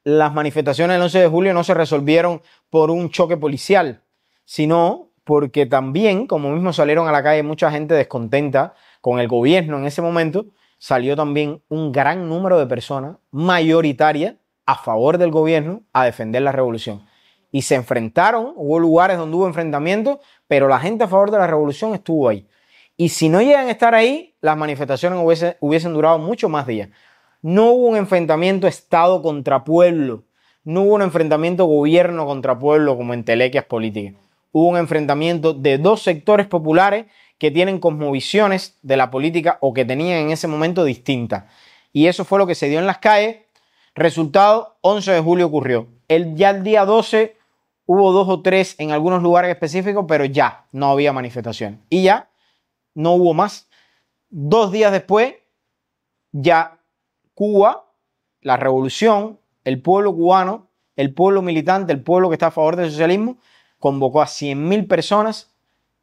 las manifestaciones del 11 de julio no se resolvieron por un choque policial, sino porque también, como mismo salieron a la calle mucha gente descontenta con el gobierno en ese momento, salió también un gran número de personas mayoritarias a favor del gobierno a defender la revolución. Y se enfrentaron, hubo lugares donde hubo enfrentamientos, pero la gente a favor de la revolución estuvo ahí. Y si no llegan a estar ahí, las manifestaciones hubiesen durado mucho más días. No hubo un enfrentamiento Estado contra pueblo, no hubo un enfrentamiento gobierno contra pueblo como en telequias políticas. Hubo un enfrentamiento de dos sectores populares que tienen cosmovisiones de la política o que tenían en ese momento distintas. Y eso fue lo que se dio en las calles. Resultado, 11 de julio ocurrió. Ya el día 12 hubo 2 o 3 en algunos lugares específicos, pero ya no había manifestación. Y ya no hubo más. 2 días después, ya Cuba, la revolución, el pueblo cubano, el pueblo militante, el pueblo que está a favor del socialismo, convocó a 100.000 personas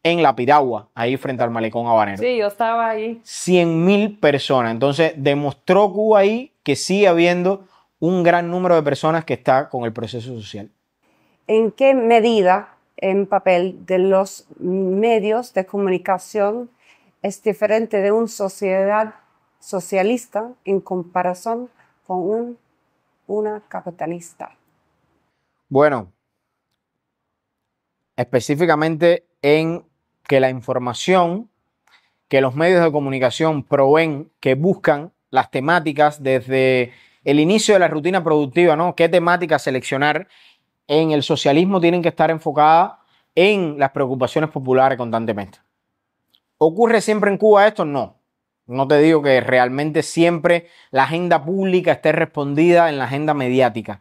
en la Piragua, ahí frente al malecón habanero. Sí, yo estaba ahí. 100.000 personas. Entonces demostró Cuba ahí que sigue habiendo un gran número de personas que está con el proceso social. ¿En qué medida el papel de los medios de comunicación es diferente de una sociedad socialista en comparación con una capitalista? Bueno, específicamente en que la información que los medios de comunicación proveen, que buscan las temáticas desde el inicio de la rutina productiva, ¿no? ¿Qué temáticas seleccionar? En el socialismo tienen que estar enfocadas en las preocupaciones populares constantemente. ¿Ocurre siempre en Cuba esto? No. No te digo que realmente siempre la agenda pública esté respondida en la agenda mediática.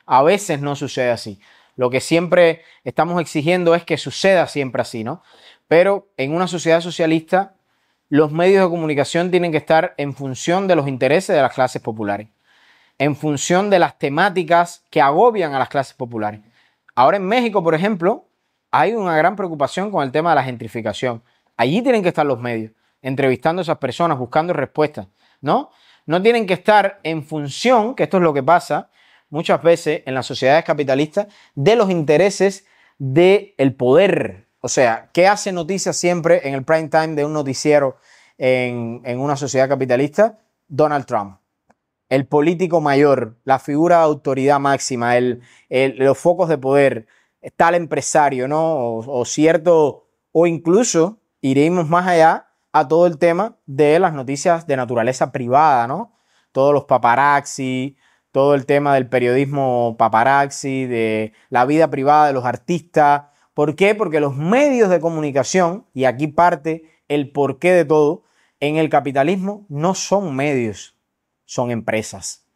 A veces no sucede así. Lo que siempre estamos exigiendo es que suceda siempre así, ¿no? Pero en una sociedad socialista, los medios de comunicación tienen que estar en función de los intereses de las clases populares, en función de las temáticas que agobian a las clases populares. Ahora en México, por ejemplo, hay una gran preocupación con el tema de la gentrificación. Allí tienen que estar los medios, entrevistando a esas personas, buscando respuestas, ¿no? No tienen que estar en función, que esto es lo que pasa muchas veces en las sociedades capitalistas, de los intereses del poder. O sea, ¿qué hace noticia siempre en el prime time de un noticiero en una sociedad capitalista? Donald Trump. El político mayor, la figura de autoridad máxima, los focos de poder, tal empresario, ¿no? O cierto, o incluso iremos más allá a todo el tema de las noticias de naturaleza privada, ¿no? Todos los paparazzi, todo el tema del periodismo paparazzi, de la vida privada de los artistas. ¿Por qué? Porque los medios de comunicación, y aquí parte el porqué de todo, en el capitalismo no son medios, son empresas.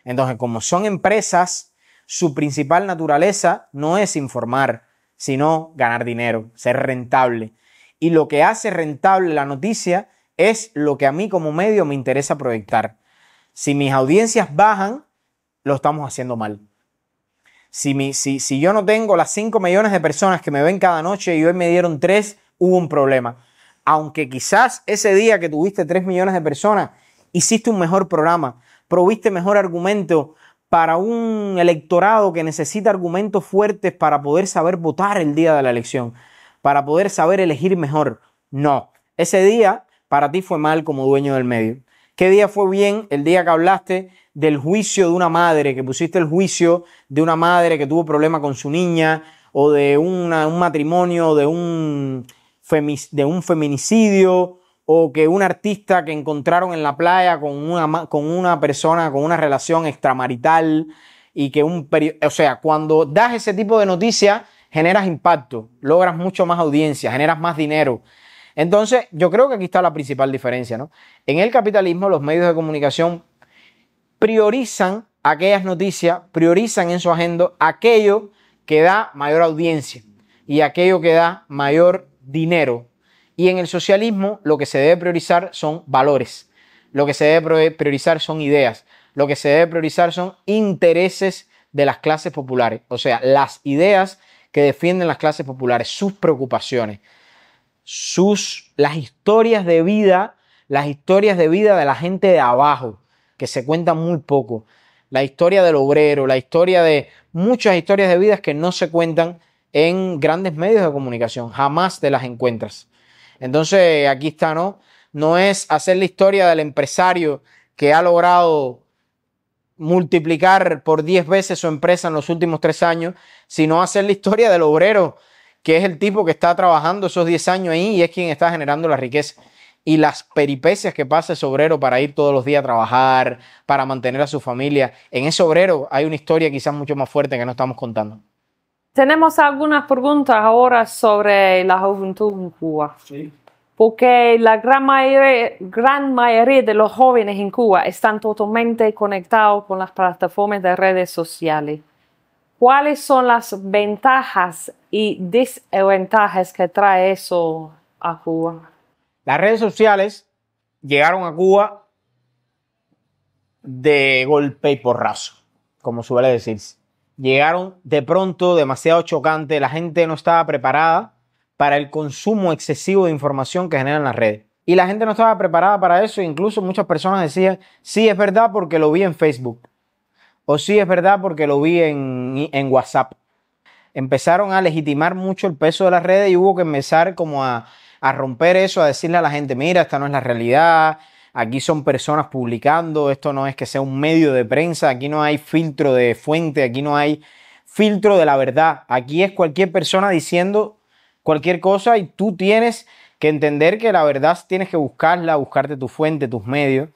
Entonces, como son empresas, su principal naturaleza no es informar, sino ganar dinero, ser rentable. Y lo que hace rentable la noticia es lo que a mí como medio me interesa proyectar. Si mis audiencias bajan, lo estamos haciendo mal. Si yo no tengo las 5 millones de personas que me ven cada noche y hoy me dieron 3, hubo un problema. Aunque quizás ese día que tuviste 3 millones de personas, hiciste un mejor programa, proviste mejor argumento para un electorado que necesita argumentos fuertes para poder saber votar el día de la elección, para poder saber elegir mejor. No, ese día para ti fue mal como dueño del medio. ¿Qué día fue bien? El día que hablaste del juicio de una madre, que pusiste el juicio de una madre que tuvo problema con su niña, o de un matrimonio, de un feminicidio, o que un artista que encontraron en la playa con una persona con una relación extramarital, y que o sea, cuando das ese tipo de noticias, generas impacto, logras mucho más audiencia, generas más dinero. Entonces, yo creo que aquí está la principal diferencia, ¿no? En el capitalismo, los medios de comunicación priorizan aquellas noticias, priorizan en su agenda aquello que da mayor audiencia y aquello que da mayor dinero. Y en el socialismo lo que se debe priorizar son valores, lo que se debe priorizar son ideas, lo que se debe priorizar son intereses de las clases populares, o sea, las ideas que defienden las clases populares, sus preocupaciones, las historias de vida de la gente de abajo, que se cuentan muy poco. La historia del obrero, la historia de muchas historias de vidas que no se cuentan en grandes medios de comunicación, jamás te las encuentras. Entonces aquí está, ¿no? No es hacer la historia del empresario que ha logrado multiplicar por 10 veces su empresa en los últimos 3 años, sino hacer la historia del obrero, que es el tipo que está trabajando esos 10 años ahí y es quien está generando la riqueza. Y las peripecias que pasa ese obrero para ir todos los días a trabajar, para mantener a su familia. En ese obrero hay una historia quizás mucho más fuerte que no estamos contando. Tenemos algunas preguntas ahora sobre la juventud en Cuba. Sí. Porque la gran mayoría de los jóvenes en Cuba están totalmente conectados con las plataformas de redes sociales. ¿Cuáles son las ventajas y desventajas que trae eso a Cuba? Las redes sociales llegaron a Cuba de golpe y porrazo, como suele decirse. Llegaron de pronto, demasiado chocante, la gente no estaba preparada para el consumo excesivo de información que generan las redes. Y la gente no estaba preparada para eso, incluso muchas personas decían, sí, es verdad porque lo vi en Facebook, o sí, es verdad porque lo vi en WhatsApp. Empezaron a legitimar mucho el peso de las redes y hubo que empezar como a romper eso, a decirle a la gente, mira, esta no es la realidad, aquí son personas publicando, esto no es que sea un medio de prensa, aquí no hay filtro de fuente, aquí no hay filtro de la verdad, aquí es cualquier persona diciendo cualquier cosa y tú tienes que entender que la verdad tienes que buscarla, buscarte tu fuente, tus medios.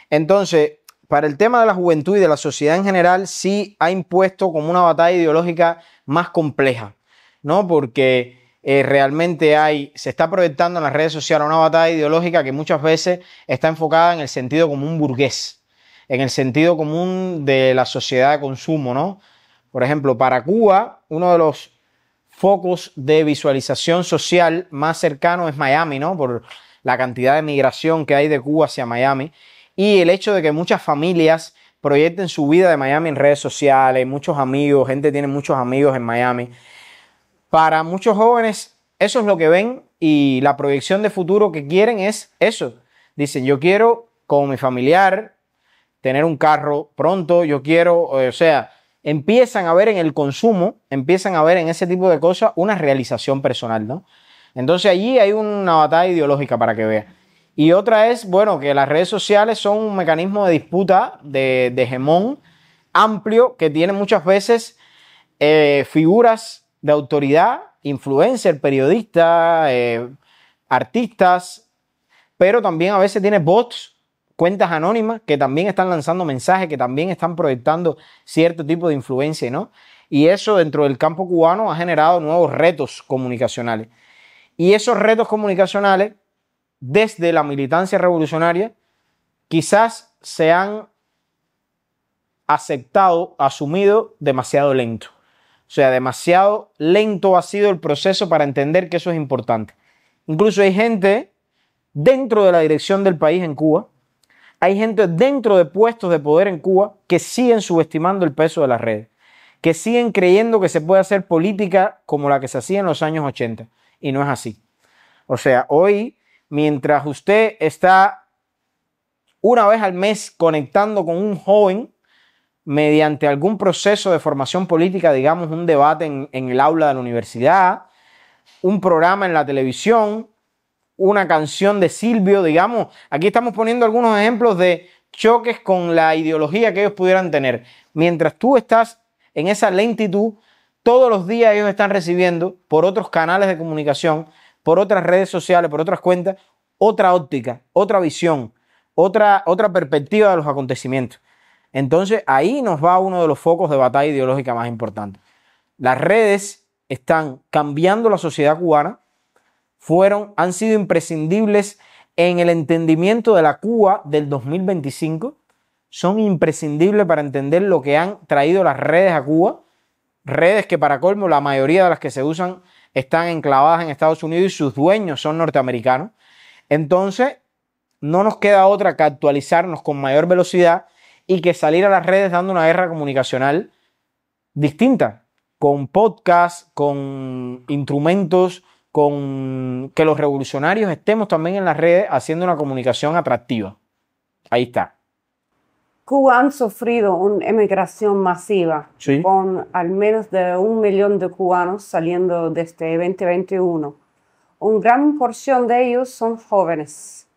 Entonces, para el tema de la juventud y de la sociedad en general, sí ha impuesto como una batalla ideológica más compleja, ¿no? Porque realmente se está proyectando en las redes sociales una batalla ideológica que muchas veces está enfocada en el sentido común burgués, en el sentido común de la sociedad de consumo, ¿no? Por ejemplo, para Cuba, uno de los focos de visualización social más cercano es Miami, ¿no? Por la cantidad de migración que hay de Cuba hacia Miami y el hecho de que muchas familias proyecten su vida de Miami en redes sociales, muchos amigos, gente tiene muchos amigos en Miami. Para muchos jóvenes eso es lo que ven y la proyección de futuro que quieren es eso. Dicen, yo quiero como mi familiar tener un carro pronto, yo quiero, o sea, empiezan a ver en el consumo, empiezan a ver en ese tipo de cosas una realización personal, ¿no? Entonces allí hay una batalla ideológica para que vean. Y otra es, bueno, que las redes sociales son un mecanismo de disputa, de hegemón amplio que tiene muchas veces figuras de autoridad, influencers, periodistas, artistas, pero también a veces tiene bots, cuentas anónimas que también están lanzando mensajes, que también están proyectando cierto tipo de influencia, ¿no? Y eso dentro del campo cubano ha generado nuevos retos comunicacionales. Y esos retos comunicacionales, desde la militancia revolucionaria, quizás se han aceptado, asumido demasiado lento. O sea, demasiado lento ha sido el proceso para entender que eso es importante. Incluso hay gente dentro de la dirección del país en Cuba, hay gente dentro de puestos de poder en Cuba que siguen subestimando el peso de las redes, que siguen creyendo que se puede hacer política como la que se hacía en los años 80. Y no es así. O sea, hoy, mientras usted está una vez al mes conectando con un joven mediante algún proceso de formación política, digamos un debate en el aula de la universidad, un programa en la televisión, una canción de Silvio, digamos, aquí estamos poniendo algunos ejemplos de choques con la ideología que ellos pudieran tener. Mientras tú estás en esa lentitud, todos los días ellos están recibiendo por otros canales de comunicación, por otras redes sociales, por otras cuentas, otra óptica, otra visión, otra perspectiva de los acontecimientos. Entonces ahí nos va uno de los focos de batalla ideológica más importantes. Las redes están cambiando la sociedad cubana, han sido imprescindibles en el entendimiento de la Cuba del 2025, son imprescindibles para entender lo que han traído las redes a Cuba, redes que para colmo la mayoría de las que se usan están enclavadas en Estados Unidos y sus dueños son norteamericanos. Entonces no nos queda otra que actualizarnos con mayor velocidad y que salir a las redes dando una guerra comunicacional distinta, con podcasts, con instrumentos, con que los revolucionarios estemos también en las redes haciendo una comunicación atractiva. Ahí está. Cuba han sufrido una emigración masiva, ¿Sí? Con al menos de 1 millón de cubanos saliendo desde 2021. Una gran porción de ellos son jóvenes.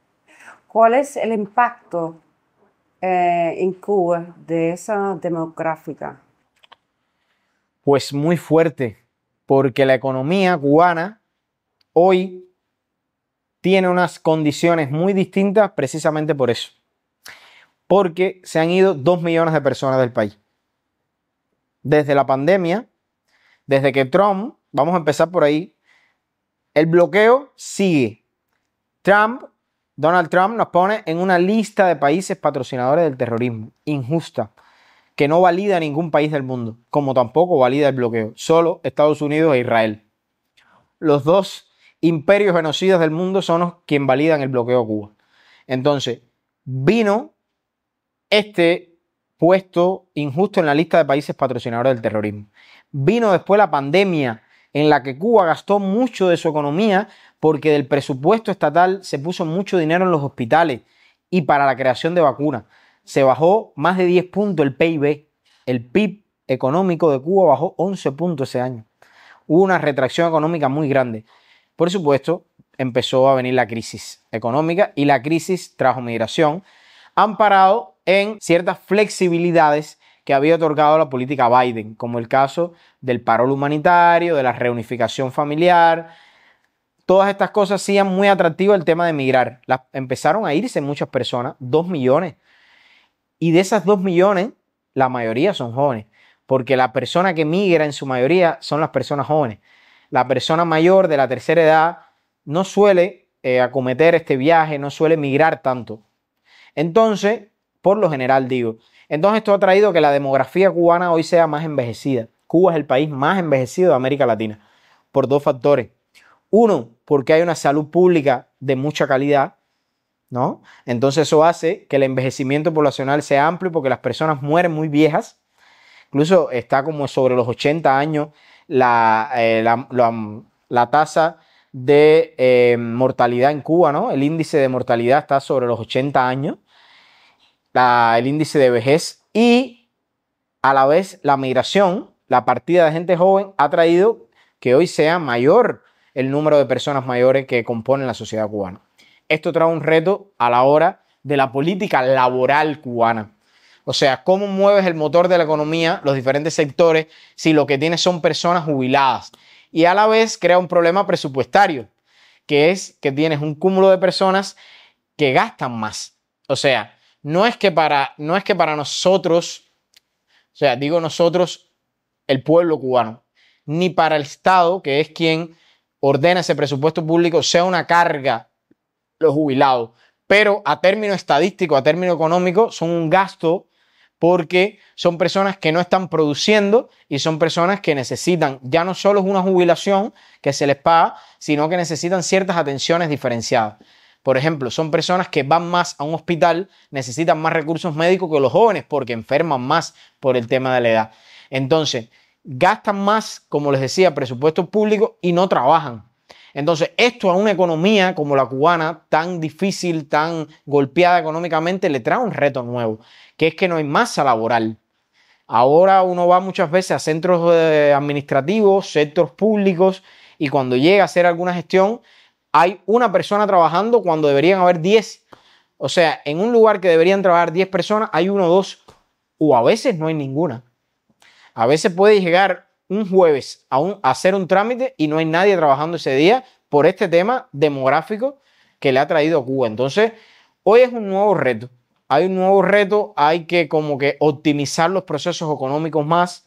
¿Cuál es el impacto en Cuba de esa demográfica? Pues muy fuerte, porque la economía cubana hoy tiene unas condiciones muy distintas precisamente por eso. Porque se han ido 2 millones de personas del país. Desde la pandemia, desde que Trump, vamos a empezar por ahí, el bloqueo sigue. Donald Trump nos pone en una lista de países patrocinadores del terrorismo, injusta, que no valida ningún país del mundo, como tampoco valida el bloqueo, solo Estados Unidos e Israel. Los dos imperios genocidas del mundo son los que validan el bloqueo a Cuba. Entonces, vino este puesto injusto en la lista de países patrocinadores del terrorismo. Vino después la pandemia, en la que Cuba gastó mucho de su economía porque del presupuesto estatal se puso mucho dinero en los hospitales y para la creación de vacunas. Se bajó más de 10 puntos el PIB. El PIB económico de Cuba bajó 11 puntos ese año. Hubo una retracción económica muy grande. Por supuesto, empezó a venir la crisis económica y la crisis trajo migración, amparado en ciertas flexibilidades que había otorgado la política Biden, como el caso del paro humanitario, de la reunificación familiar. Todas estas cosas hacían muy atractivo el tema de migrar. Empezaron a irse muchas personas, 2 millones. Y de esas 2 millones, la mayoría son jóvenes, porque la persona que migra en su mayoría son las personas jóvenes. La persona mayor de la tercera edad no suele acometer este viaje, no suele migrar tanto. Entonces, por lo general digo, entonces esto ha traído que la demografía cubana hoy sea más envejecida. Cuba es el país más envejecido de América Latina, por 2 factores. Uno, porque hay una salud pública de mucha calidad, ¿no? Entonces eso hace que el envejecimiento poblacional sea amplio porque las personas mueren muy viejas. Incluso está como sobre los 80 años la tasa de mortalidad en Cuba, ¿no? El índice de mortalidad está sobre los 80 años, el índice de vejez, y a la vez la migración, la partida de gente joven ha traído que hoy sea mayor el número de personas mayores que componen la sociedad cubana. Esto trae un reto a la hora de la política laboral cubana. O sea, ¿cómo mueves el motor de la economía, los diferentes sectores, si lo que tienes son personas jubiladas? Y a la vez crea un problema presupuestario, que es que tienes un cúmulo de personas que gastan más. O sea, no es que para nosotros, o sea, digo nosotros, el pueblo cubano, ni para el Estado, que es quien ordena ese presupuesto público, sea una carga los jubilados. Pero a término estadístico, a término económico, son un gasto porque son personas que no están produciendo y son personas que necesitan, ya no solo es una jubilación que se les paga, sino que necesitan ciertas atenciones diferenciadas. Por ejemplo, son personas que van más a un hospital, necesitan más recursos médicos que los jóvenes porque enferman más por el tema de la edad. Entonces, gastan más, como les decía, presupuestos públicos y no trabajan. Entonces, esto a una economía como la cubana, tan difícil, tan golpeada económicamente, le trae un reto nuevo, que es que no hay masa laboral. Ahora uno va muchas veces a centros administrativos, sectores públicos, y cuando llega a hacer alguna gestión, hay una persona trabajando cuando deberían haber 10. O sea, en un lugar que deberían trabajar 10 personas, hay 1 o 2, o a veces no hay ninguna. A veces puede llegar un jueves a hacer un trámite y no hay nadie trabajando ese día por este tema demográfico que le ha traído a Cuba. Entonces, hoy es un nuevo reto. Hay un nuevo reto, hay que como que optimizar los procesos económicos más,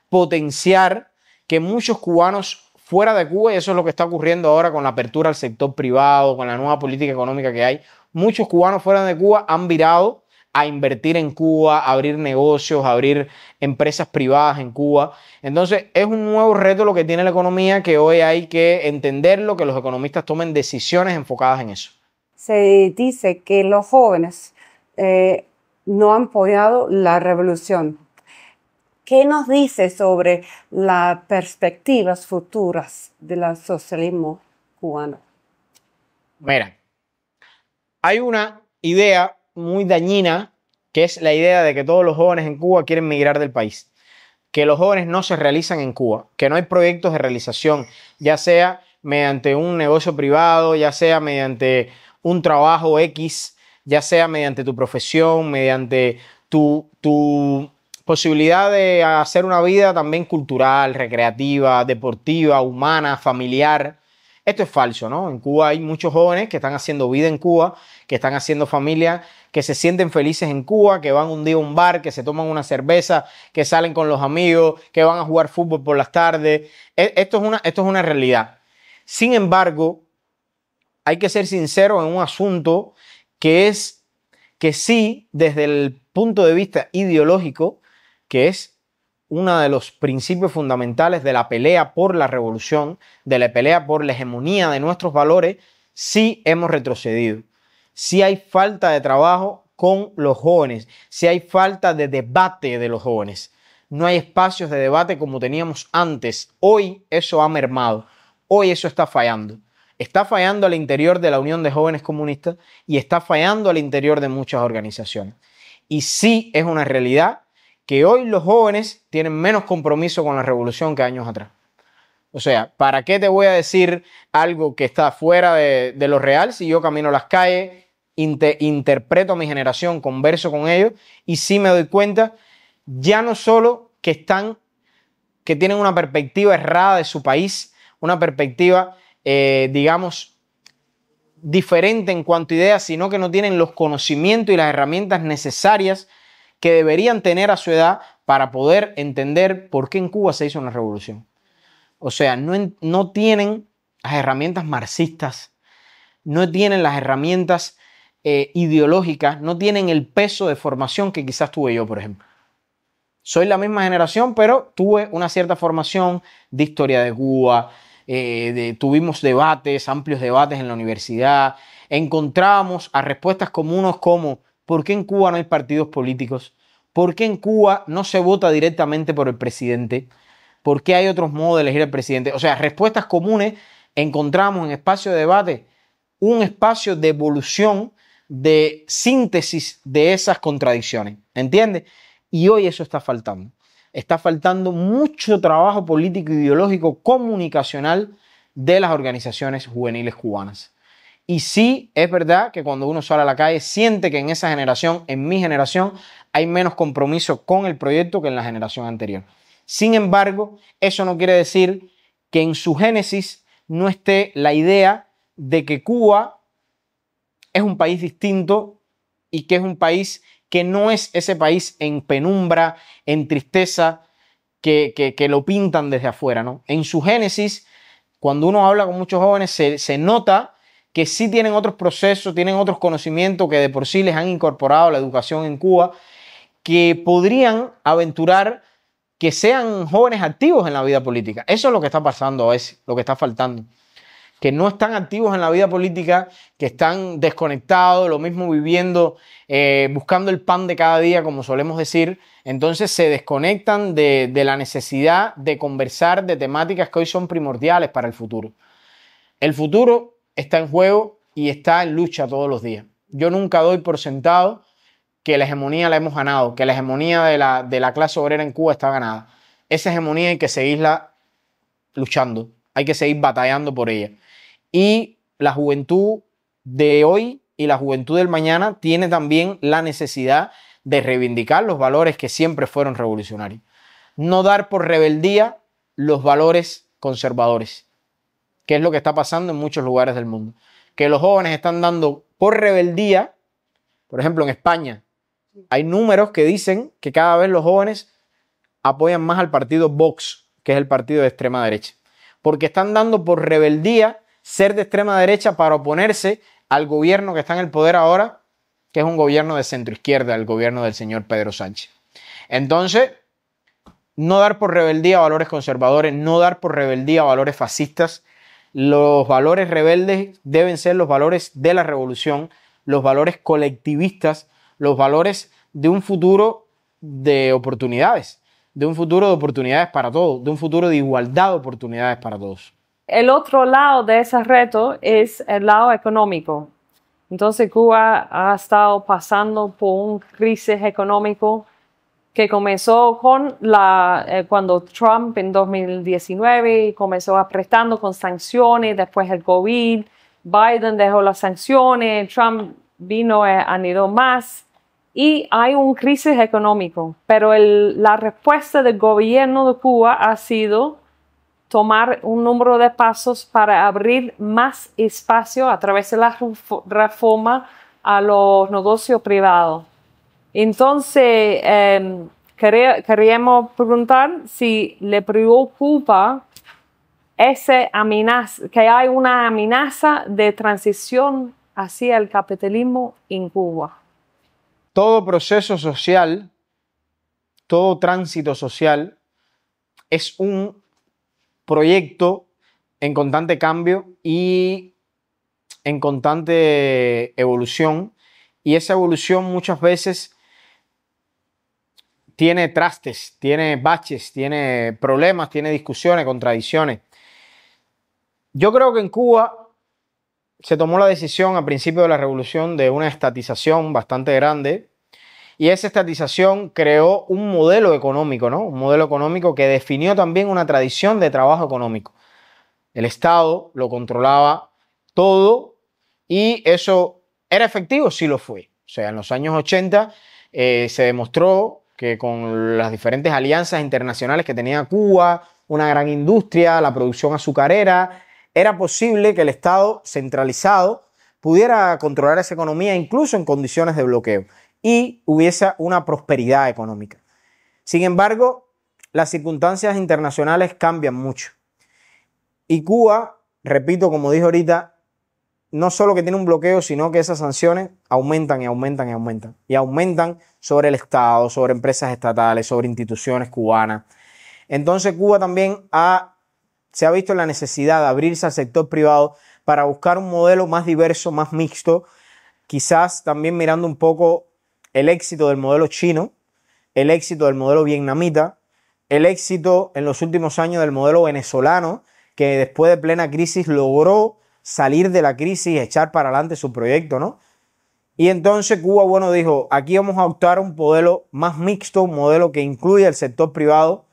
potenciar que muchos cubanos fuera de Cuba, y eso es lo que está ocurriendo ahora con la apertura al sector privado, con la nueva política económica que hay, muchos cubanos fuera de Cuba han virado a invertir en Cuba, a abrir negocios, a abrir empresas privadas en Cuba. Entonces, es un nuevo reto lo que tiene la economía, que hoy hay que entenderlo, que los economistas tomen decisiones enfocadas en eso. Se dice que los jóvenes no han apoyado la revolución. ¿Qué nos dice sobre las perspectivas futuras del socialismo cubano? Mira, hay una idea muy dañina, que es la idea de que todos los jóvenes en Cuba quieren migrar del país, que los jóvenes no se realizan en Cuba, que no hay proyectos de realización, ya sea mediante un negocio privado, ya sea mediante un trabajo X, ya sea mediante tu profesión, mediante tu posibilidad de hacer una vida también cultural, recreativa, deportiva, humana, familiar. Esto es falso, ¿no? En Cuba hay muchos jóvenes que están haciendo vida en Cuba, que están haciendo familia, que se sienten felices en Cuba, que van un día a un bar, que se toman una cerveza, que salen con los amigos, que van a jugar fútbol por las tardes. Esto es una realidad. Sin embargo, hay que ser sincero en un asunto que es que sí, desde el punto de vista ideológico, que es uno de los principios fundamentales de la pelea por la revolución, de la pelea por la hegemonía de nuestros valores, sí hemos retrocedido. Sí hay falta de trabajo con los jóvenes, sí hay falta de debate de los jóvenes. No hay espacios de debate como teníamos antes. Hoy eso ha mermado, hoy eso está fallando. Está fallando al interior de la Unión de Jóvenes Comunistas y está fallando al interior de muchas organizaciones. Y sí es una realidad que hoy los jóvenes tienen menos compromiso con la revolución que años atrás. O sea, ¿para qué te voy a decir algo que está fuera de lo real si yo camino las calles, interpreto a mi generación, converso con ellos y sí me doy cuenta ya no solo que tienen una perspectiva errada de su país, una perspectiva, digamos, diferente en cuanto a ideas, sino que no tienen los conocimientos y las herramientas necesarias que deberían tener a su edad para poder entender por qué en Cuba se hizo una revolución. O sea, no tienen las herramientas marxistas, no tienen las herramientas ideológicas, no tienen el peso de formación que quizás tuve yo, por ejemplo. Soy la misma generación, pero tuve una cierta formación de historia de Cuba, tuvimos debates, amplios debates en la universidad, encontrábamos a respuestas comunes como ¿por qué en Cuba no hay partidos políticos? ¿Por qué en Cuba no se vota directamente por el presidente? ¿Por qué hay otros modos de elegir al presidente? O sea, respuestas comunes encontramos en espacio de debate, un espacio de evolución, de síntesis de esas contradicciones, ¿entiendes? Y hoy eso está faltando. Está faltando mucho trabajo político, ideológico, comunicacional de las organizaciones juveniles cubanas. Y sí, es verdad que cuando uno sale a la calle siente que en esa generación, en mi generación, hay menos compromiso con el proyecto que en la generación anterior. Sin embargo, eso no quiere decir que en su génesis no esté la idea de que Cuba es un país distinto y que es un país que no es ese país en penumbra, en tristeza, que lo pintan desde afuera, ¿no? En su génesis, cuando uno habla con muchos jóvenes, se nota que sí tienen otros procesos, tienen otros conocimientos que de por sí les han incorporado la educación en Cuba, que podrían aventurar que sean jóvenes activos en la vida política. Eso es lo que está pasando a veces, lo que está faltando. Que no están activos en la vida política, que están desconectados, lo mismo viviendo, buscando el pan de cada día, como solemos decir. Entonces se desconectan de la necesidad de conversar de temáticas que hoy son primordiales para el futuro. El futuro está en juego y está en lucha todos los días. Yo nunca doy por sentado que la hegemonía la hemos ganado, que la hegemonía de la clase obrera en Cuba está ganada. Esa hegemonía hay que seguirla luchando, hay que seguir batallando por ella. Y la juventud de hoy y la juventud del mañana tiene también la necesidad de reivindicar los valores que siempre fueron revolucionarios. No dar por rebeldía los valores conservadores, que es lo que está pasando en muchos lugares del mundo. Que los jóvenes están dando por rebeldía, por ejemplo en España, hay números que dicen que cada vez los jóvenes apoyan más al partido Vox, que es el partido de extrema derecha, porque están dando por rebeldía ser de extrema derecha para oponerse al gobierno que está en el poder ahora, que es un gobierno de centro izquierda, el gobierno del señor Pedro Sánchez. Entonces, no dar por rebeldía valores conservadores, no dar por rebeldía valores fascistas. Los valores rebeldes deben ser los valores de la revolución, los valores colectivistas, los valores de un futuro de oportunidades, de un futuro de oportunidades para todos, de un futuro de igualdad de oportunidades para todos. El otro lado de ese reto es el lado económico. Entonces Cuba ha estado pasando por una crisis económica que comenzó con cuando Trump en 2019 comenzó apretando con sanciones, después el COVID, Biden dejó las sanciones, Trump vino anidó más y hay una crisis económica. Pero la respuesta del gobierno de Cuba ha sido tomar un número de pasos para abrir más espacio a través de la reforma a los negocios privados. Entonces, queríamos preguntar si le preocupa que hay una amenaza de transición hacia el capitalismo en Cuba. Todo proceso social, todo tránsito social es un proyecto en constante cambio y en constante evolución, y esa evolución muchas veces tiene trastes, tiene baches, tiene problemas, tiene discusiones, contradicciones. Yo creo que en Cuba se tomó la decisión a principio de la revolución de una estatización bastante grande, y esa estatización creó un modelo económico, ¿no? Un modelo económico que definió también una tradición de trabajo económico. El Estado lo controlaba todo y eso era efectivo, sí lo fue. O sea, en los años 80 se demostró que con las diferentes alianzas internacionales que tenía Cuba, una gran industria, la producción azucarera, era posible que el Estado centralizado pudiera controlar esa economía incluso en condiciones de bloqueo y hubiese una prosperidad económica. Sin embargo, las circunstancias internacionales cambian mucho. Y Cuba, repito, como dije ahorita, no solo que tiene un bloqueo, sino que esas sanciones aumentan y aumentan y aumentan. Y aumentan sobre el Estado, sobre empresas estatales, sobre instituciones cubanas. Entonces Cuba también se ha visto en la necesidad de abrirse al sector privado para buscar un modelo más diverso, más mixto, quizás también mirando un poco el éxito del modelo chino, el éxito del modelo vietnamita, el éxito en los últimos años del modelo venezolano, que después de plena crisis logró salir de la crisis y echar para adelante su proyecto, ¿no? Y entonces Cuba, bueno, dijo, aquí vamos a optar un modelo más mixto, un modelo que incluya el sector privado,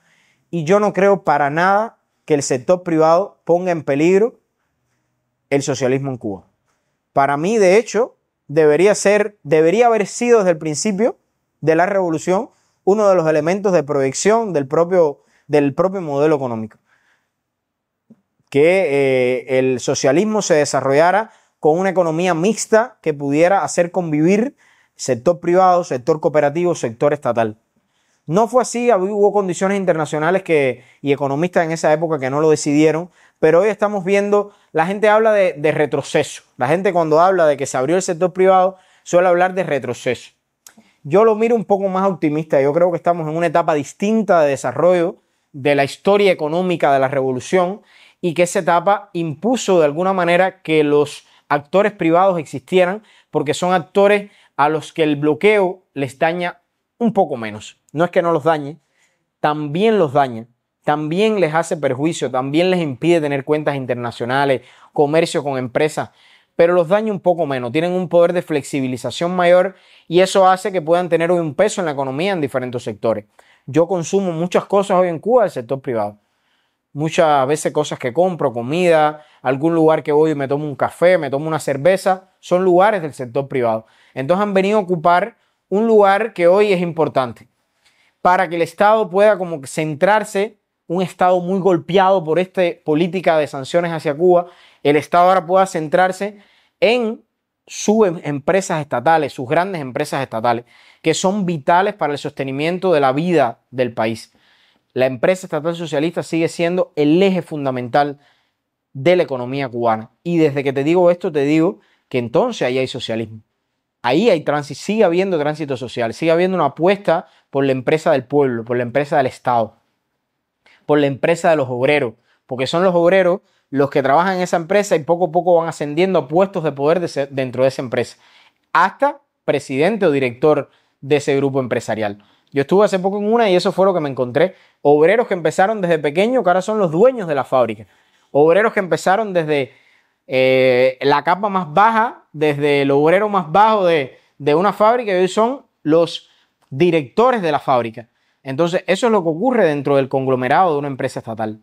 y yo no creo para nada que el sector privado ponga en peligro el socialismo en Cuba. Para mí, de hecho, debería haber sido desde el principio de la revolución uno de los elementos de proyección del propio modelo económico. Que el socialismo se desarrollara con una economía mixta que pudiera hacer convivir sector privado, sector cooperativo, sector estatal. No fue así, hubo condiciones internacionales y economistas en esa época que no lo decidieron, pero hoy estamos viendo, la gente habla de retroceso. La gente cuando habla de que se abrió el sector privado suele hablar de retroceso. Yo lo miro un poco más optimista. Yo creo que estamos en una etapa distinta de desarrollo de la historia económica de la revolución y que esa etapa impuso de alguna manera que los actores privados existieran porque son actores a los que el bloqueo les daña un poco menos. No es que no los dañe, también los daña, también les hace perjuicio, también les impide tener cuentas internacionales, comercio con empresas, pero los daña un poco menos, tienen un poder de flexibilización mayor y eso hace que puedan tener un peso en la economía en diferentes sectores. Yo consumo muchas cosas hoy en Cuba del sector privado. Muchas veces cosas que compro, comida, algún lugar que voy y me tomo un café, me tomo una cerveza, son lugares del sector privado. Entonces han venido a ocupar un lugar que hoy es importante para que el Estado pueda como centrarse, un Estado muy golpeado por esta política de sanciones hacia Cuba, el Estado ahora pueda centrarse en sus empresas estatales, sus grandes empresas estatales, que son vitales para el sostenimiento de la vida del país. La empresa estatal socialista sigue siendo el eje fundamental de la economía cubana. Y desde que te digo esto, te digo que entonces ahí hay socialismo. Ahí hay tránsito, sigue habiendo tránsito social, sigue habiendo una apuesta por la empresa del pueblo, por la empresa del Estado, por la empresa de los obreros, porque son los obreros los que trabajan en esa empresa y poco a poco van ascendiendo a puestos de poder dentro de esa empresa, hasta presidente o director de ese grupo empresarial. Yo estuve hace poco en una y eso fue lo que me encontré. Obreros que empezaron desde pequeños, que ahora son los dueños de la fábrica. Obreros que empezaron desde la capa más baja, desde el obrero más bajo de una fábrica, y hoy son los directores de la fábrica. Entonces, eso es lo que ocurre dentro del conglomerado de una empresa estatal.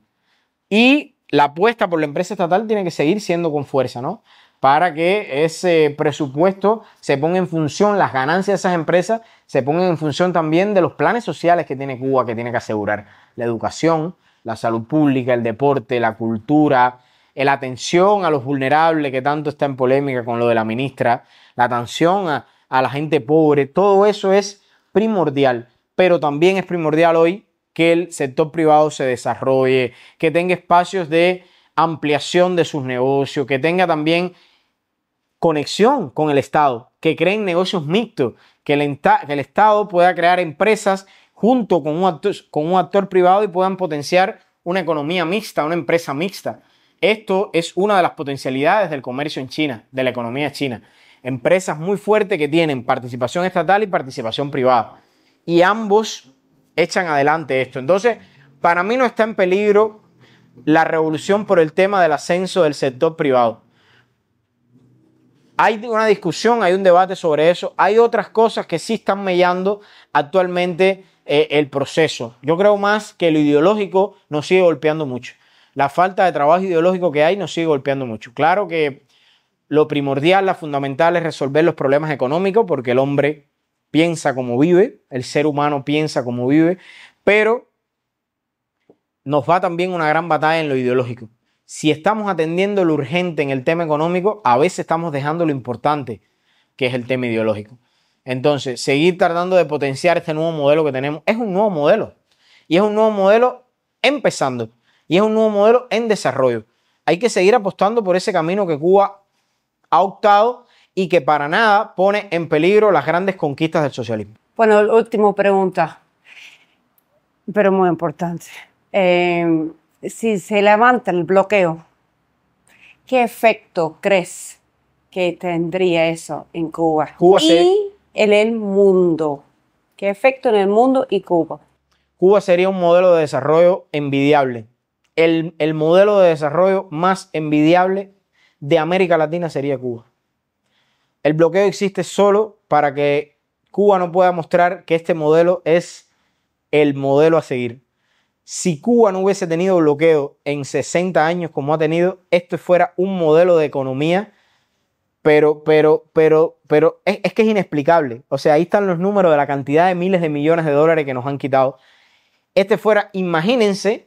Y la apuesta por la empresa estatal tiene que seguir siendo con fuerza, ¿no? Para que ese presupuesto se ponga en función, las ganancias de esas empresas se pongan en función también de los planes sociales que tiene Cuba, que tiene que asegurar la educación, la salud pública, el deporte, la cultura, la atención a los vulnerables, que tanto está en polémica con lo de la ministra, la atención a la gente pobre. Todo eso es primordial, pero también es primordial hoy que el sector privado se desarrolle, que tenga espacios de ampliación de sus negocios, que tenga también conexión con el Estado, que creen negocios mixtos, que el Estado pueda crear empresas junto con un actor privado y puedan potenciar una economía mixta, una empresa mixta. Esto es una de las potencialidades del comercio en China, de la economía china. Empresas muy fuertes que tienen participación estatal y participación privada. Y ambos echan adelante esto. Entonces, para mí no está en peligro la revolución por el tema del ascenso del sector privado. Hay una discusión, hay un debate sobre eso. Hay otras cosas que sí están mellando actualmente el proceso. Yo creo más que lo ideológico nos sigue golpeando mucho. la falta de trabajo ideológico que hay nos sigue golpeando mucho. Claro que lo primordial, la fundamental es resolver los problemas económicos porque el hombre piensa como vive, el ser humano piensa como vive, pero nos va también una gran batalla en lo ideológico. Si estamos atendiendo lo urgente en el tema económico, a veces estamos dejando lo importante, que es el tema ideológico. Entonces, seguir tratando de potenciar este nuevo modelo que tenemos es un nuevo modelo. Y es un nuevo modelo empezando. Y es un nuevo modelo en desarrollo. Hay que seguir apostando por ese camino que Cuba ha optado y que para nada pone en peligro las grandes conquistas del socialismo. Bueno, última pregunta, pero muy importante. Si se levanta el bloqueo, ¿qué efecto crees que tendría eso en Cuba? Y en el mundo. ¿Qué efecto en el mundo y Cuba? Cuba sería un modelo de desarrollo envidiable. El modelo de desarrollo más envidiable de América Latina sería Cuba. El bloqueo existe solo para que Cuba no pueda mostrar que este modelo es el modelo a seguir. Si Cuba no hubiese tenido bloqueo en 60 años como ha tenido, esto fuera un modelo de economía, pero es que es inexplicable. O sea, ahí están los números de la cantidad de miles de millones de dólares que nos han quitado. Imagínense